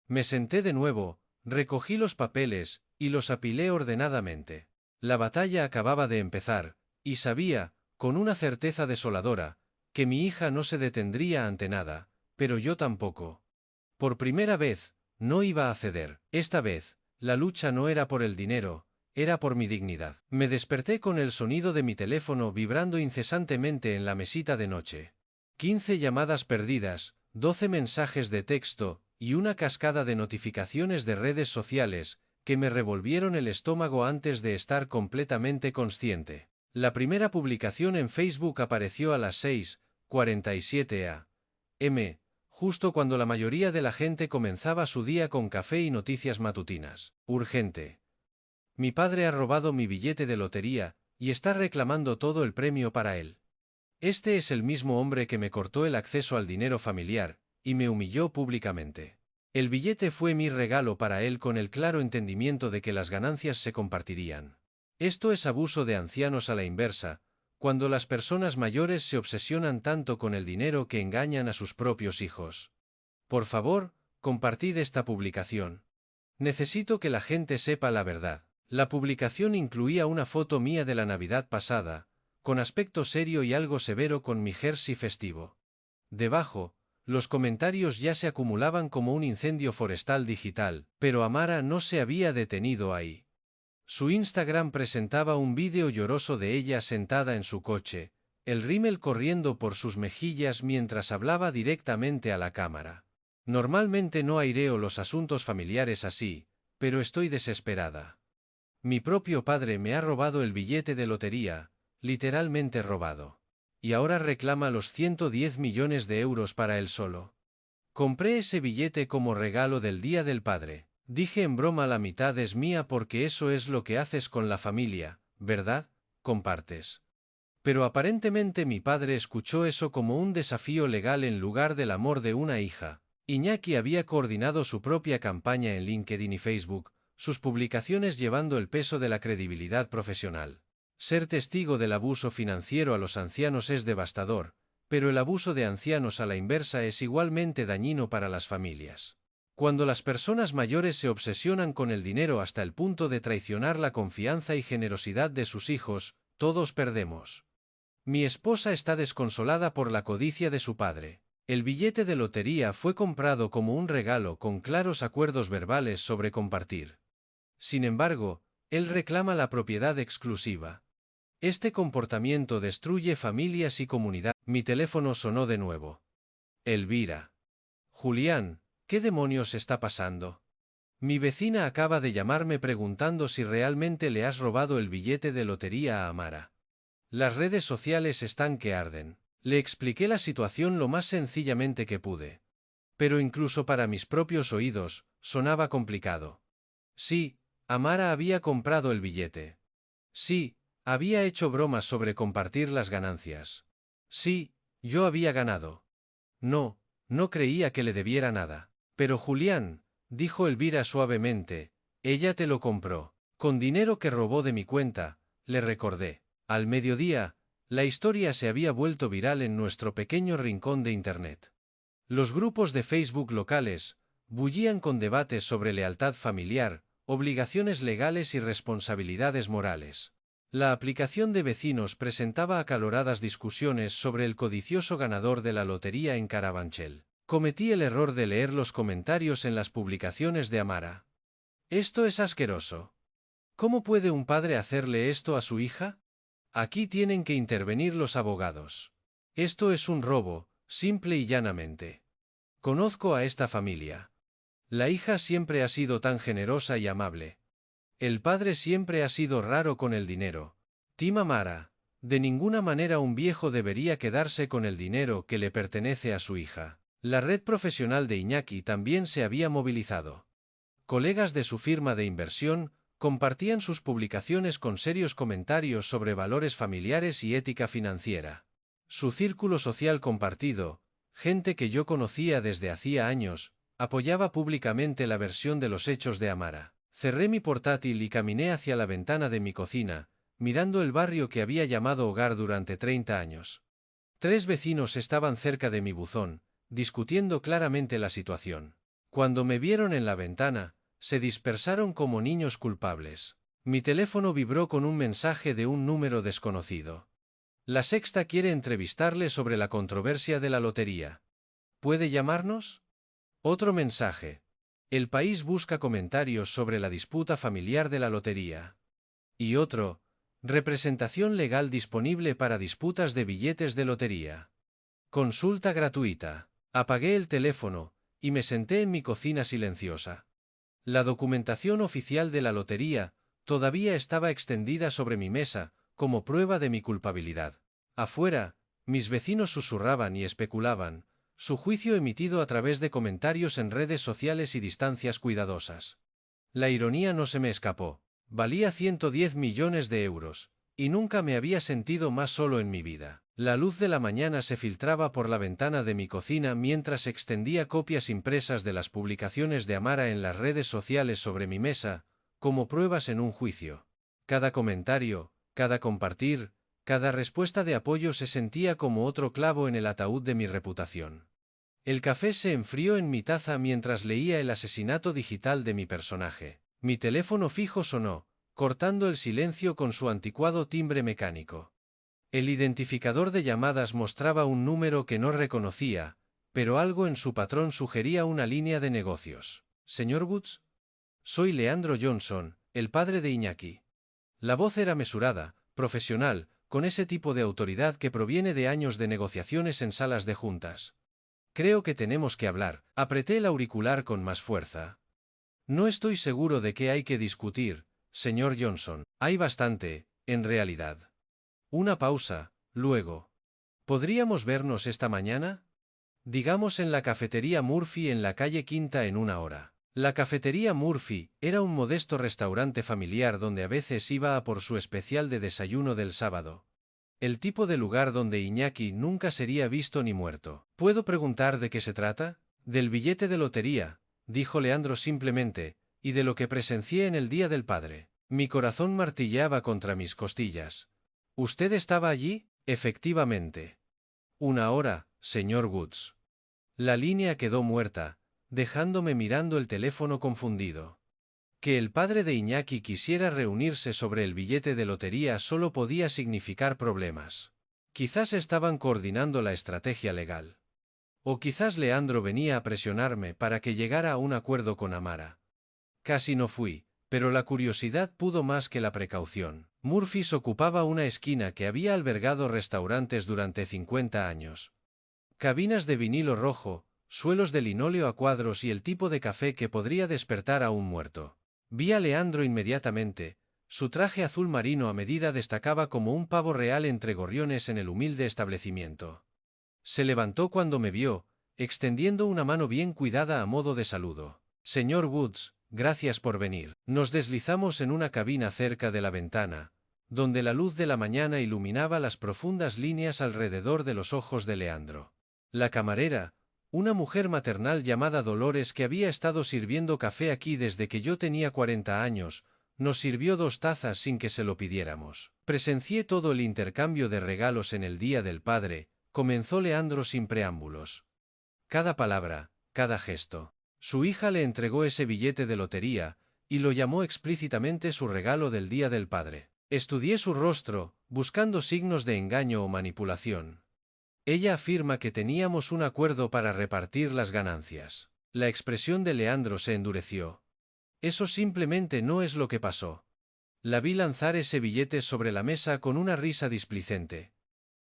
Me senté de nuevo, recogí los papeles, y los apilé ordenadamente. La batalla acababa de empezar, y sabía, con una certeza desoladora, que mi hija no se detendría ante nada, pero yo tampoco. Por primera vez, no iba a ceder. Esta vez, la lucha no era por el dinero, era por mi dignidad. Me desperté con el sonido de mi teléfono vibrando incesantemente en la mesita de noche. 15 llamadas perdidas, 12 mensajes de texto, y una cascada de notificaciones de redes sociales, que me revolvieron el estómago antes de estar completamente consciente. La primera publicación en Facebook apareció a las 6:47 a.m., justo cuando la mayoría de la gente comenzaba su día con café y noticias matutinas. Urgente. Mi padre ha robado mi billete de lotería, y está reclamando todo el premio para él. Este es el mismo hombre que me cortó el acceso al dinero familiar, y me humilló públicamente. El billete fue mi regalo para él con el claro entendimiento de que las ganancias se compartirían. Esto es abuso de ancianos a la inversa, cuando las personas mayores se obsesionan tanto con el dinero que engañan a sus propios hijos. Por favor, compartid esta publicación. Necesito que la gente sepa la verdad. La publicación incluía una foto mía de la Navidad pasada, con aspecto serio y algo severo con mi jersey festivo. Debajo, los comentarios ya se acumulaban como un incendio forestal digital, pero Amara no se había detenido ahí. Su Instagram presentaba un vídeo lloroso de ella sentada en su coche, el rímel corriendo por sus mejillas mientras hablaba directamente a la cámara. Normalmente no aireo los asuntos familiares así, pero estoy desesperada. Mi propio padre me ha robado el billete de lotería, literalmente robado. Y ahora reclama los 110 millones de euros para él solo. Compré ese billete como regalo del Día del Padre. Dije en broma la mitad es mía porque eso es lo que haces con la familia, ¿verdad? Compartes. Pero aparentemente mi padre escuchó eso como un desafío legal en lugar del amor de una hija. Iñaki había coordinado su propia campaña en LinkedIn y Facebook, sus publicaciones llevando el peso de la credibilidad profesional. Ser testigo del abuso financiero a los ancianos es devastador, pero el abuso de ancianos a la inversa es igualmente dañino para las familias. Cuando las personas mayores se obsesionan con el dinero hasta el punto de traicionar la confianza y generosidad de sus hijos, todos perdemos. Mi esposa está desconsolada por la codicia de su padre. El billete de lotería fue comprado como un regalo con claros acuerdos verbales sobre compartir. Sin embargo, él reclama la propiedad exclusiva. Este comportamiento destruye familias y comunidad. Mi teléfono sonó de nuevo. Elvira. Julián, ¿qué demonios está pasando? Mi vecina acaba de llamarme preguntando si realmente le has robado el billete de lotería a Amara. Las redes sociales están que arden. Le expliqué la situación lo más sencillamente que pude. Pero incluso para mis propios oídos, sonaba complicado. Sí, Amara había comprado el billete. Sí, había hecho bromas sobre compartir las ganancias. Sí, yo había ganado. No, no creía que le debiera nada. Pero Julián, dijo Elvira suavemente, ella te lo compró. Con dinero que robó de mi cuenta, le recordé. Al mediodía, la historia se había vuelto viral en nuestro pequeño rincón de Internet. Los grupos de Facebook locales bullían con debates sobre lealtad familiar, obligaciones legales y responsabilidades morales. La aplicación de vecinos presentaba acaloradas discusiones sobre el codicioso ganador de la lotería en Carabanchel. Cometí el error de leer los comentarios en las publicaciones de Amara. Esto es asqueroso. ¿Cómo puede un padre hacerle esto a su hija? Aquí tienen que intervenir los abogados. Esto es un robo, simple y llanamente. Conozco a esta familia. La hija siempre ha sido tan generosa y amable. El padre siempre ha sido raro con el dinero. Tim Amara, de ninguna manera un viejo debería quedarse con el dinero que le pertenece a su hija. La red profesional de Iñaki también se había movilizado. Colegas de su firma de inversión compartían sus publicaciones con serios comentarios sobre valores familiares y ética financiera. Su círculo social compartido, gente que yo conocía desde hacía años, apoyaba públicamente la versión de los hechos de Amara. Cerré mi portátil y caminé hacia la ventana de mi cocina, mirando el barrio que había llamado hogar durante 30 años. 3 vecinos estaban cerca de mi buzón, discutiendo claramente la situación. Cuando me vieron en la ventana, se dispersaron como niños culpables. Mi teléfono vibró con un mensaje de un número desconocido. La Sexta quiere entrevistarle sobre la controversia de la lotería. ¿Puede llamarnos? Otro mensaje. El País busca comentarios sobre la disputa familiar de la lotería. Y otro. Representación legal disponible para disputas de billetes de lotería. Consulta gratuita. Apagué el teléfono, y me senté en mi cocina silenciosa. La documentación oficial de la lotería todavía estaba extendida sobre mi mesa, como prueba de mi culpabilidad. Afuera, mis vecinos susurraban y especulaban, su juicio emitido a través de comentarios en redes sociales y distancias cuidadosas. La ironía no se me escapó. Valía 110 millones de euros, y nunca me había sentido más solo en mi vida. La luz de la mañana se filtraba por la ventana de mi cocina mientras extendía copias impresas de las publicaciones de Amara en las redes sociales sobre mi mesa, como pruebas en un juicio. Cada comentario, cada compartir, cada respuesta de apoyo se sentía como otro clavo en el ataúd de mi reputación. El café se enfrió en mi taza mientras leía el asesinato digital de mi personaje. Mi teléfono fijo sonó, cortando el silencio con su anticuado timbre mecánico. El identificador de llamadas mostraba un número que no reconocía, pero algo en su patrón sugería una línea de negocios. ¿Señor Woods? Soy Leandro Johnson, el padre de Iñaki. La voz era mesurada, profesional, con ese tipo de autoridad que proviene de años de negociaciones en salas de juntas. Creo que tenemos que hablar. Apreté el auricular con más fuerza. No estoy seguro de qué hay que discutir, señor Johnson. Hay bastante, en realidad. Una pausa, luego. ¿Podríamos vernos esta mañana? Digamos en la cafetería Murphy en la calle Quinta en 1 hora. La cafetería Murphy era un modesto restaurante familiar donde a veces iba a por su especial de desayuno del sábado. El tipo de lugar donde Iñaki nunca sería visto ni muerto. ¿Puedo preguntar de qué se trata? Del billete de lotería, dijo Leandro simplemente, y de lo que presencié en el Día del Padre. Mi corazón martilleaba contra mis costillas. ¿Usted estaba allí? Efectivamente. 1 hora, señor Woods. La línea quedó muerta, dejándome mirando el teléfono confundido. Que el padre de Iñaki quisiera reunirse sobre el billete de lotería solo podía significar problemas. Quizás estaban coordinando la estrategia legal. O quizás Leandro venía a presionarme para que llegara a un acuerdo con Amara. Casi no fui, pero la curiosidad pudo más que la precaución. Murphy's ocupaba una esquina que había albergado restaurantes durante 50 años. Cabinas de vinilo rojo, suelos de linóleo a cuadros y el tipo de café que podría despertar a un muerto. Vi a Leandro inmediatamente. Su traje azul marino a medida destacaba como un pavo real entre gorriones en el humilde establecimiento. Se levantó cuando me vio, extendiendo una mano bien cuidada a modo de saludo. Señor Woods, gracias por venir. Nos deslizamos en una cabina cerca de la ventana, donde la luz de la mañana iluminaba las profundas líneas alrededor de los ojos de Leandro. La camarera, una mujer maternal llamada Dolores que había estado sirviendo café aquí desde que yo tenía 40 años, nos sirvió 2 tazas sin que se lo pidiéramos. Presencié todo el intercambio de regalos en el Día del Padre, comenzó Leandro sin preámbulos. Cada palabra, cada gesto. Su hija le entregó ese billete de lotería, y lo llamó explícitamente su regalo del Día del Padre. Estudié su rostro, buscando signos de engaño o manipulación. Ella afirma que teníamos un acuerdo para repartir las ganancias. La expresión de Leandro se endureció. Eso simplemente no es lo que pasó. La vi lanzar ese billete sobre la mesa con una risa displicente.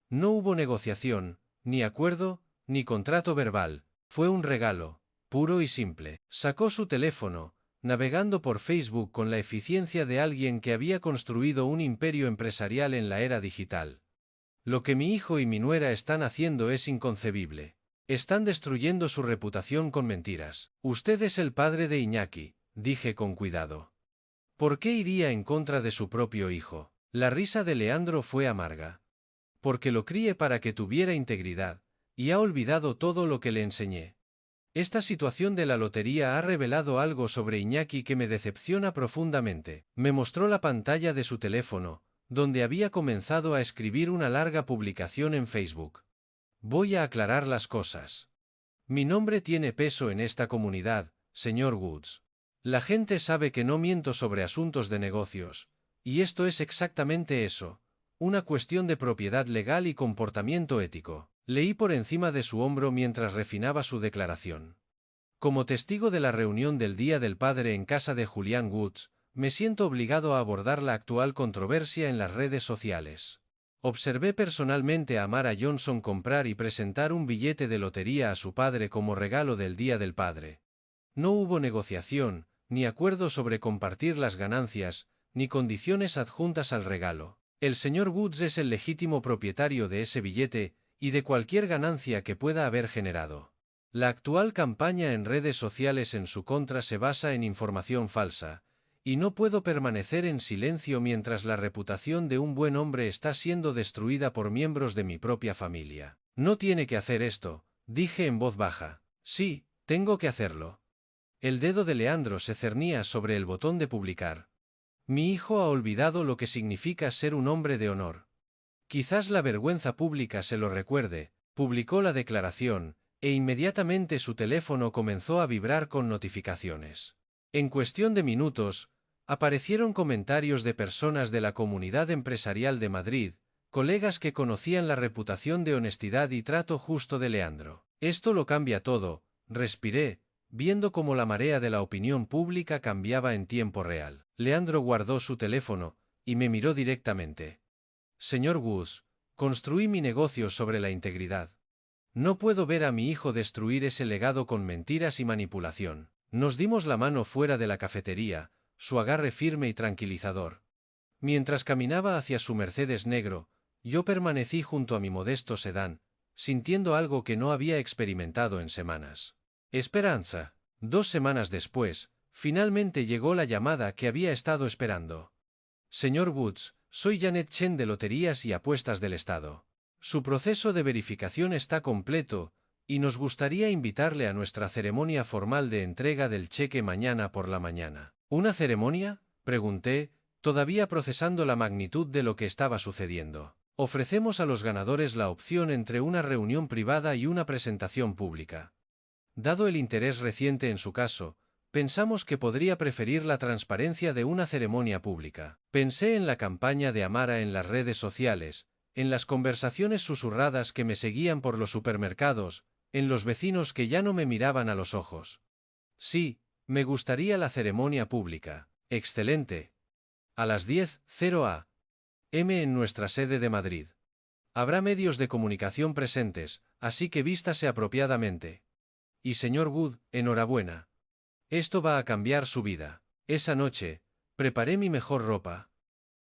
No hubo negociación, ni acuerdo, ni contrato verbal, fue un regalo, puro y simple. Sacó su teléfono, navegando por Facebook con la eficiencia de alguien que había construido un imperio empresarial en la era digital. Lo que mi hijo y mi nuera están haciendo es inconcebible. Están destruyendo su reputación con mentiras. Usted es el padre de Iñaki, dije con cuidado. ¿Por qué iría en contra de su propio hijo? La risa de Leandro fue amarga. Porque lo críe para que tuviera integridad, y ha olvidado todo lo que le enseñé. Esta situación de la lotería ha revelado algo sobre Iñaki que me decepciona profundamente. Me mostró la pantalla de su teléfono, donde había comenzado a escribir una larga publicación en Facebook. Voy a aclarar las cosas. Mi nombre tiene peso en esta comunidad, señor Woods. La gente sabe que no miento sobre asuntos de negocios, y esto es exactamente eso, una cuestión de propiedad legal y comportamiento ético. Leí por encima de su hombro mientras refinaba su declaración. Como testigo de la reunión del Día del Padre en casa de Julian Woods, me siento obligado a abordar la actual controversia en las redes sociales. Observé personalmente a Mara Johnson comprar y presentar un billete de lotería a su padre como regalo del Día del Padre. No hubo negociación, ni acuerdo sobre compartir las ganancias, ni condiciones adjuntas al regalo. El señor Woods es el legítimo propietario de ese billete y de cualquier ganancia que pueda haber generado. La actual campaña en redes sociales en su contra se basa en información falsa, y no puedo permanecer en silencio mientras la reputación de un buen hombre está siendo destruida por miembros de mi propia familia. No tiene que hacer esto, dije en voz baja. Sí, tengo que hacerlo. El dedo de Leandro se cernía sobre el botón de publicar. Mi hijo ha olvidado lo que significa ser un hombre de honor. Quizás la vergüenza pública se lo recuerde, publicó la declaración, e inmediatamente su teléfono comenzó a vibrar con notificaciones. En cuestión de minutos, aparecieron comentarios de personas de la comunidad empresarial de Madrid, colegas que conocían la reputación de honestidad y trato justo de Leandro. Esto lo cambia todo, respiré, viendo cómo la marea de la opinión pública cambiaba en tiempo real. Leandro guardó su teléfono, y me miró directamente. Señor Woods, construí mi negocio sobre la integridad. No puedo ver a mi hijo destruir ese legado con mentiras y manipulación. Nos dimos la mano fuera de la cafetería, su agarre firme y tranquilizador. Mientras caminaba hacia su Mercedes negro, yo permanecí junto a mi modesto sedán, sintiendo algo que no había experimentado en semanas. Esperanza. 2 semanas después, finalmente llegó la llamada que había estado esperando. Señor Woods, soy Janet Chen de Loterías y Apuestas del Estado. Su proceso de verificación está completo, y nos gustaría invitarle a nuestra ceremonia formal de entrega del cheque mañana por la mañana. ¿Una ceremonia?, pregunté, todavía procesando la magnitud de lo que estaba sucediendo. Ofrecemos a los ganadores la opción entre una reunión privada y una presentación pública. Dado el interés reciente en su caso, pensamos que podría preferir la transparencia de una ceremonia pública. Pensé en la campaña de Amara en las redes sociales, en las conversaciones susurradas que me seguían por los supermercados, en los vecinos que ya no me miraban a los ojos. Sí, me gustaría la ceremonia pública. Excelente. A las 10:00 a.m. en nuestra sede de Madrid. Habrá medios de comunicación presentes, así que vístase apropiadamente. Y señor Wood, enhorabuena. Esto va a cambiar su vida. Esa noche, preparé mi mejor ropa.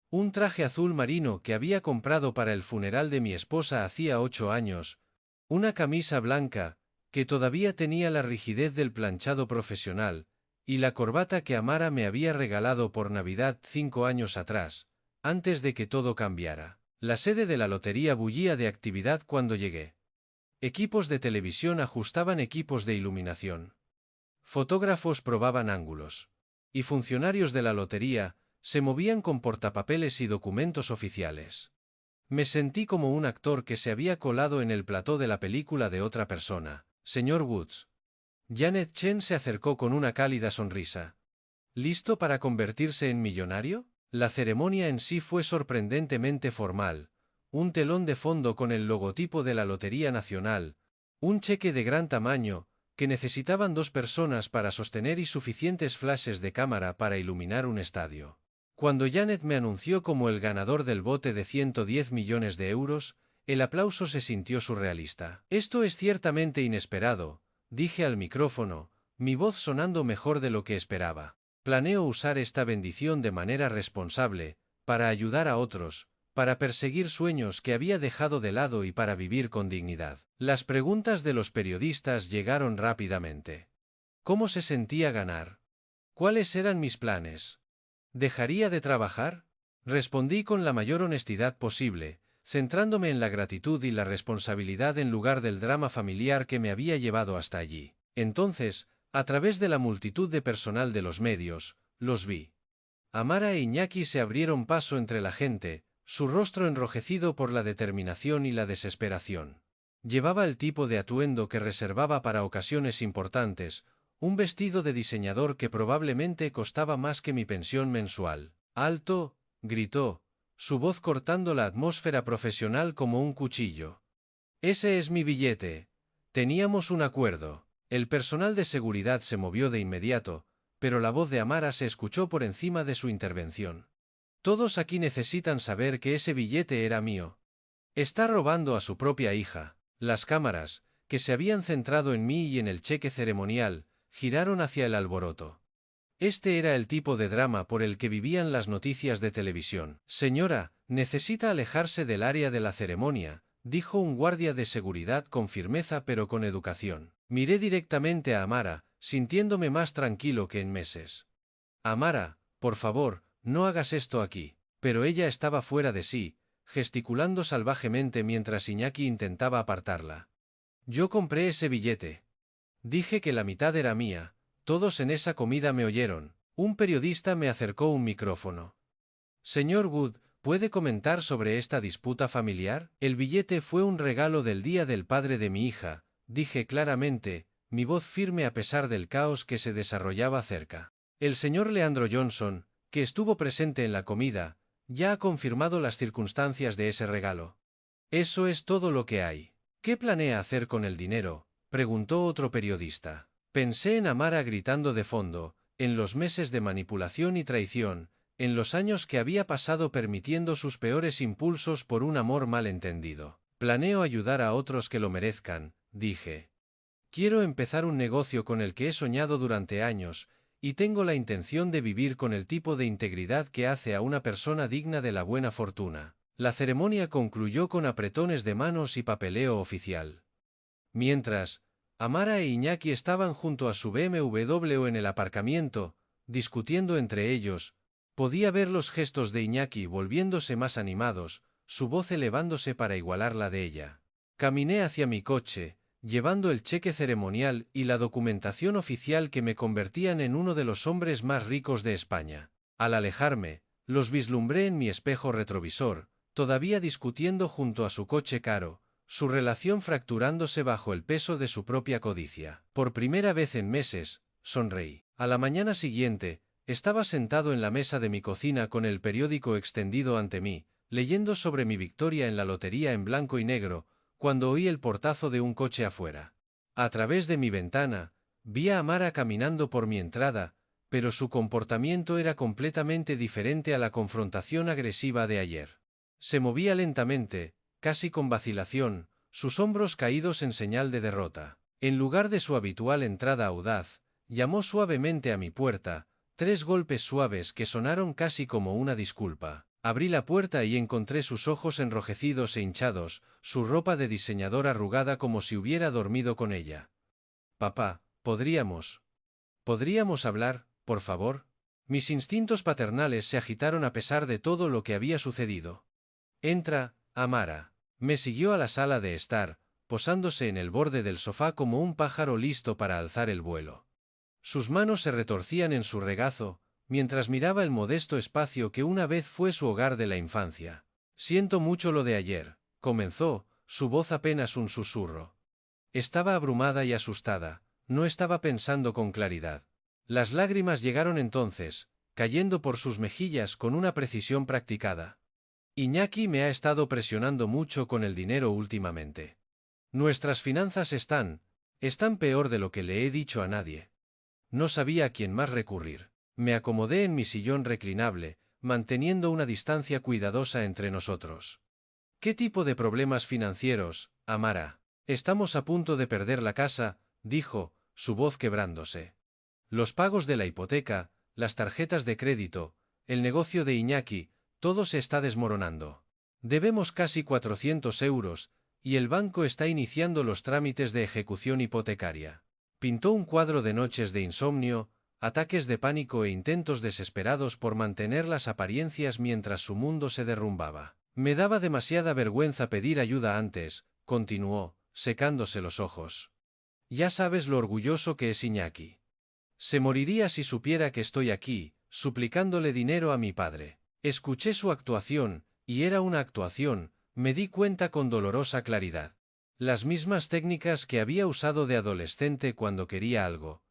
Un traje azul marino que había comprado para el funeral de mi esposa hacía 8 años, una camisa blanca, que todavía tenía la rigidez del planchado profesional, y la corbata que Amara me había regalado por Navidad 5 años atrás, antes de que todo cambiara. La sede de la lotería bullía de actividad cuando llegué. Equipos de televisión ajustaban equipos de iluminación. Fotógrafos probaban ángulos. Y funcionarios de la lotería se movían con portapapeles y documentos oficiales. Me sentí como un actor que se había colado en el plató de la película de otra persona. Señor Woods. Janet Chen se acercó con una cálida sonrisa. ¿Listo para convertirse en millonario? La ceremonia en sí fue sorprendentemente formal. Un telón de fondo con el logotipo de la Lotería Nacional, un cheque de gran tamaño, que necesitaban 2 personas para sostener y suficientes flashes de cámara para iluminar un estadio. Cuando Janet me anunció como el ganador del bote de 110 millones de euros, el aplauso se sintió surrealista. Esto es ciertamente inesperado, dije al micrófono, mi voz sonando mejor de lo que esperaba. Planeo usar esta bendición de manera responsable, para ayudar a otros, para perseguir sueños que había dejado de lado y para vivir con dignidad. Las preguntas de los periodistas llegaron rápidamente. ¿Cómo se sentía ganar? ¿Cuáles eran mis planes? ¿Dejaría de trabajar? Respondí con la mayor honestidad posible, centrándome en la gratitud y la responsabilidad en lugar del drama familiar que me había llevado hasta allí. Entonces, a través de la multitud de personal de los medios, los vi. Amara e Iñaki se abrieron paso entre la gente, su rostro enrojecido por la determinación y la desesperación. Llevaba el tipo de atuendo que reservaba para ocasiones importantes, un vestido de diseñador que probablemente costaba más que mi pensión mensual. ¡Alto!, gritó, su voz cortando la atmósfera profesional como un cuchillo. Ese es mi billete. Teníamos un acuerdo. El personal de seguridad se movió de inmediato, pero la voz de Amara se escuchó por encima de su intervención. Todos aquí necesitan saber que ese billete era mío. Está robando a su propia hija. Las cámaras, que se habían centrado en mí y en el cheque ceremonial, giraron hacia el alboroto. Este era el tipo de drama por el que vivían las noticias de televisión. Señora, necesita alejarse del área de la ceremonia, dijo un guardia de seguridad con firmeza pero con educación. Miré directamente a Amara, sintiéndome más tranquilo que en meses. Amara, por favor, no hagas esto aquí. Pero ella estaba fuera de sí, gesticulando salvajemente mientras Iñaki intentaba apartarla. Yo compré ese billete. Dije que la mitad era mía. Todos en esa comida me oyeron. Un periodista me acercó un micrófono. Señor Wood, ¿puede comentar sobre esta disputa familiar? El billete fue un regalo del día del padre de mi hija, dije claramente, mi voz firme a pesar del caos que se desarrollaba cerca. El señor Leandro Johnson, que estuvo presente en la comida, ya ha confirmado las circunstancias de ese regalo. Eso es todo lo que hay. ¿Qué planea hacer con el dinero?, preguntó otro periodista. Pensé en Amara gritando de fondo, en los meses de manipulación y traición, en los años que había pasado permitiendo sus peores impulsos por un amor mal entendido. Planeo ayudar a otros que lo merezcan, dije. Quiero empezar un negocio con el que he soñado durante años, y tengo la intención de vivir con el tipo de integridad que hace a una persona digna de la buena fortuna. La ceremonia concluyó con apretones de manos y papeleo oficial. Mientras, Amara e Iñaki estaban junto a su BMW en el aparcamiento, discutiendo entre ellos, podía ver los gestos de Iñaki volviéndose más animados, su voz elevándose para igualar la de ella. Caminé hacia mi coche, llevando el cheque ceremonial y la documentación oficial que me convertían en uno de los hombres más ricos de España. Al alejarme, los vislumbré en mi espejo retrovisor, todavía discutiendo junto a su coche caro, su relación fracturándose bajo el peso de su propia codicia. Por primera vez en meses, sonreí. A la mañana siguiente, estaba sentado en la mesa de mi cocina con el periódico extendido ante mí, leyendo sobre mi victoria en la lotería en blanco y negro, cuando oí el portazo de un coche afuera. A través de mi ventana, vi a Amara caminando por mi entrada, pero su comportamiento era completamente diferente a la confrontación agresiva de ayer. Se movía lentamente, casi con vacilación, sus hombros caídos en señal de derrota. En lugar de su habitual entrada audaz, llamó suavemente a mi puerta, 3 golpes suaves que sonaron casi como una disculpa. Abrí la puerta y encontré sus ojos enrojecidos e hinchados, su ropa de diseñador arrugada como si hubiera dormido con ella. Papá, ¿podríamos hablar, por favor? Mis instintos paternales se agitaron a pesar de todo lo que había sucedido. Entra, Amara. Me siguió a la sala de estar, posándose en el borde del sofá como un pájaro listo para alzar el vuelo. Sus manos se retorcían en su regazo, mientras miraba el modesto espacio que una vez fue su hogar de la infancia. Siento mucho lo de ayer, comenzó, su voz apenas un susurro. Estaba abrumada y asustada, no estaba pensando con claridad. Las lágrimas llegaron entonces, cayendo por sus mejillas con una precisión practicada. Iñaki me ha estado presionando mucho con el dinero últimamente. Nuestras finanzas están peor de lo que le he dicho a nadie. No sabía a quién más recurrir. Me acomodé en mi sillón reclinable, manteniendo una distancia cuidadosa entre nosotros. ¿Qué tipo de problemas financieros, Amara? Estamos a punto de perder la casa, dijo, su voz quebrándose. Los pagos de la hipoteca, las tarjetas de crédito, el negocio de Iñaki, todo se está desmoronando. Debemos casi 400 euros, y el banco está iniciando los trámites de ejecución hipotecaria. Pintó un cuadro de noches de insomnio, ataques de pánico e intentos desesperados por mantener las apariencias mientras su mundo se derrumbaba. Me daba demasiada vergüenza pedir ayuda antes, continuó, secándose los ojos. Ya sabes lo orgulloso que es Iñaki. Se moriría si supiera que estoy aquí, suplicándole dinero a mi padre. Escuché su actuación, y era una actuación, me di cuenta con dolorosa claridad. Las mismas técnicas que había usado de adolescente cuando quería algo.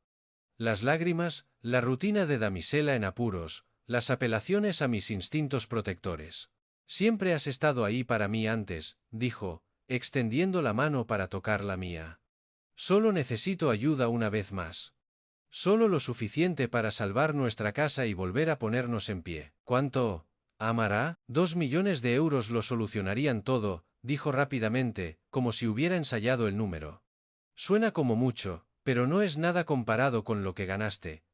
Las lágrimas, la rutina de damisela en apuros, las apelaciones a mis instintos protectores. Siempre has estado ahí para mí antes, dijo, extendiendo la mano para tocar la mía. Solo necesito ayuda una vez más. Solo lo suficiente para salvar nuestra casa y volver a ponernos en pie. ¿Cuánto? ¿Amara? 2 millones de euros lo solucionarían todo, dijo rápidamente, como si hubiera ensayado el número. Suena como mucho, pero no es nada comparado con lo que ganaste.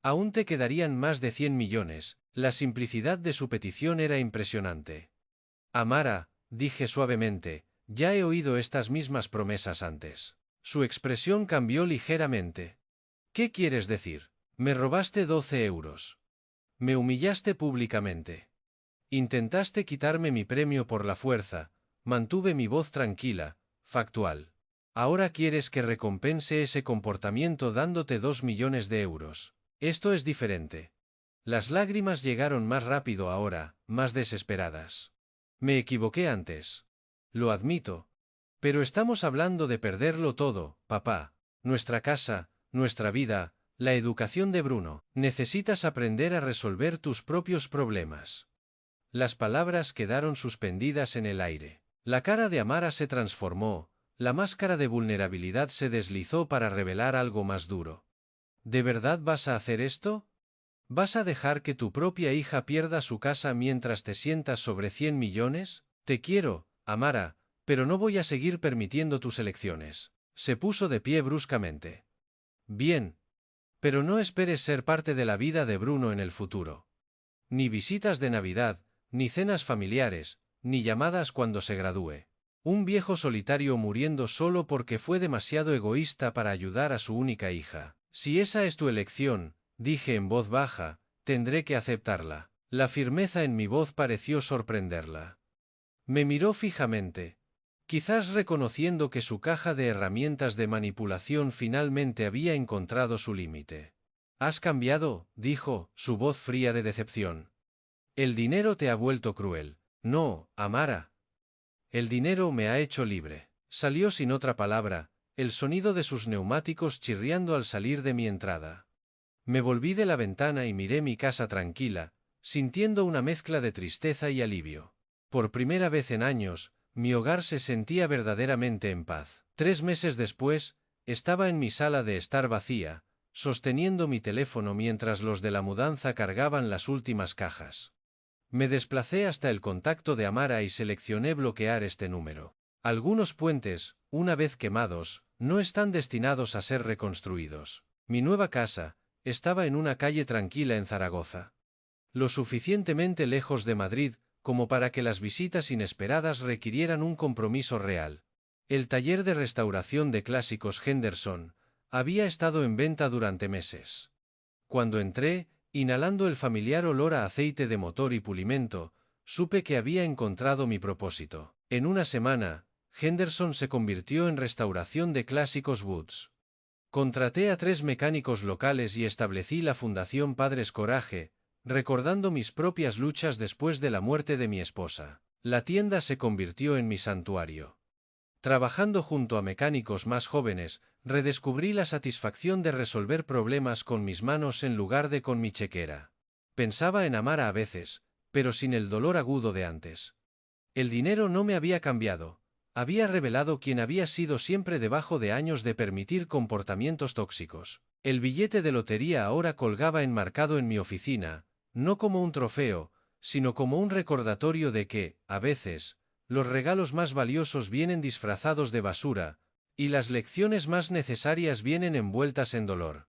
Aún te quedarían más de 100 millones, la simplicidad de su petición era impresionante. Amara, dije suavemente, ya he oído estas mismas promesas antes. Su expresión cambió ligeramente. ¿Qué quieres decir? Me robaste 12 euros. Me humillaste públicamente. Intentaste quitarme mi premio por la fuerza, mantuve mi voz tranquila, factual. Ahora quieres que recompense ese comportamiento dándote 2 millones de euros. Esto es diferente. Las lágrimas llegaron más rápido ahora, más desesperadas. Me equivoqué antes. Lo admito. Pero estamos hablando de perderlo todo, papá. Nuestra casa, nuestra vida, la educación de Bruno. Necesitas aprender a resolver tus propios problemas. Las palabras quedaron suspendidas en el aire. La cara de Amara se transformó, la máscara de vulnerabilidad se deslizó para revelar algo más duro. ¿De verdad vas a hacer esto? ¿Vas a dejar que tu propia hija pierda su casa mientras te sientas sobre 100 millones? Te quiero, Amara, pero no voy a seguir permitiendo tus elecciones. Se puso de pie bruscamente. Bien. Pero no esperes ser parte de la vida de Bruno en el futuro. Ni visitas de Navidad, ni cenas familiares, ni llamadas cuando se gradúe. Un viejo solitario muriendo solo porque fue demasiado egoísta para ayudar a su única hija. Si esa es tu elección, dije en voz baja, tendré que aceptarla. La firmeza en mi voz pareció sorprenderla. Me miró fijamente, quizás reconociendo que su caja de herramientas de manipulación finalmente había encontrado su límite. «Has cambiado», dijo, su voz fría de decepción. «El dinero te ha vuelto cruel». «No, Amara. El dinero me ha hecho libre». Salió sin otra palabra, el sonido de sus neumáticos chirriando al salir de mi entrada. Me volví de la ventana y miré mi casa tranquila, sintiendo una mezcla de tristeza y alivio. Por primera vez en años, mi hogar se sentía verdaderamente en paz. 3 meses después, estaba en mi sala de estar vacía, sosteniendo mi teléfono mientras los de la mudanza cargaban las últimas cajas. Me desplacé hasta el contacto de Amara y seleccioné bloquear este número. Algunos puentes, una vez quemados, no están destinados a ser reconstruidos. Mi nueva casa estaba en una calle tranquila en Zaragoza. Lo suficientemente lejos de Madrid como para que las visitas inesperadas requirieran un compromiso real. El taller de restauración de clásicos Henderson había estado en venta durante meses. Cuando entré, inhalando el familiar olor a aceite de motor y pulimento, supe que había encontrado mi propósito. En una semana, Henderson se convirtió en restauración de clásicos Woods. Contraté a 3 mecánicos locales y establecí la Fundación Padres Coraje, recordando mis propias luchas después de la muerte de mi esposa. La tienda se convirtió en mi santuario. Trabajando junto a mecánicos más jóvenes, redescubrí la satisfacción de resolver problemas con mis manos en lugar de con mi chequera. Pensaba en amar a veces, pero sin el dolor agudo de antes. El dinero no me había cambiado. Había revelado quién había sido siempre debajo de años de permitir comportamientos tóxicos. El billete de lotería ahora colgaba enmarcado en mi oficina, no como un trofeo, sino como un recordatorio de que, a veces, los regalos más valiosos vienen disfrazados de basura, y las lecciones más necesarias vienen envueltas en dolor.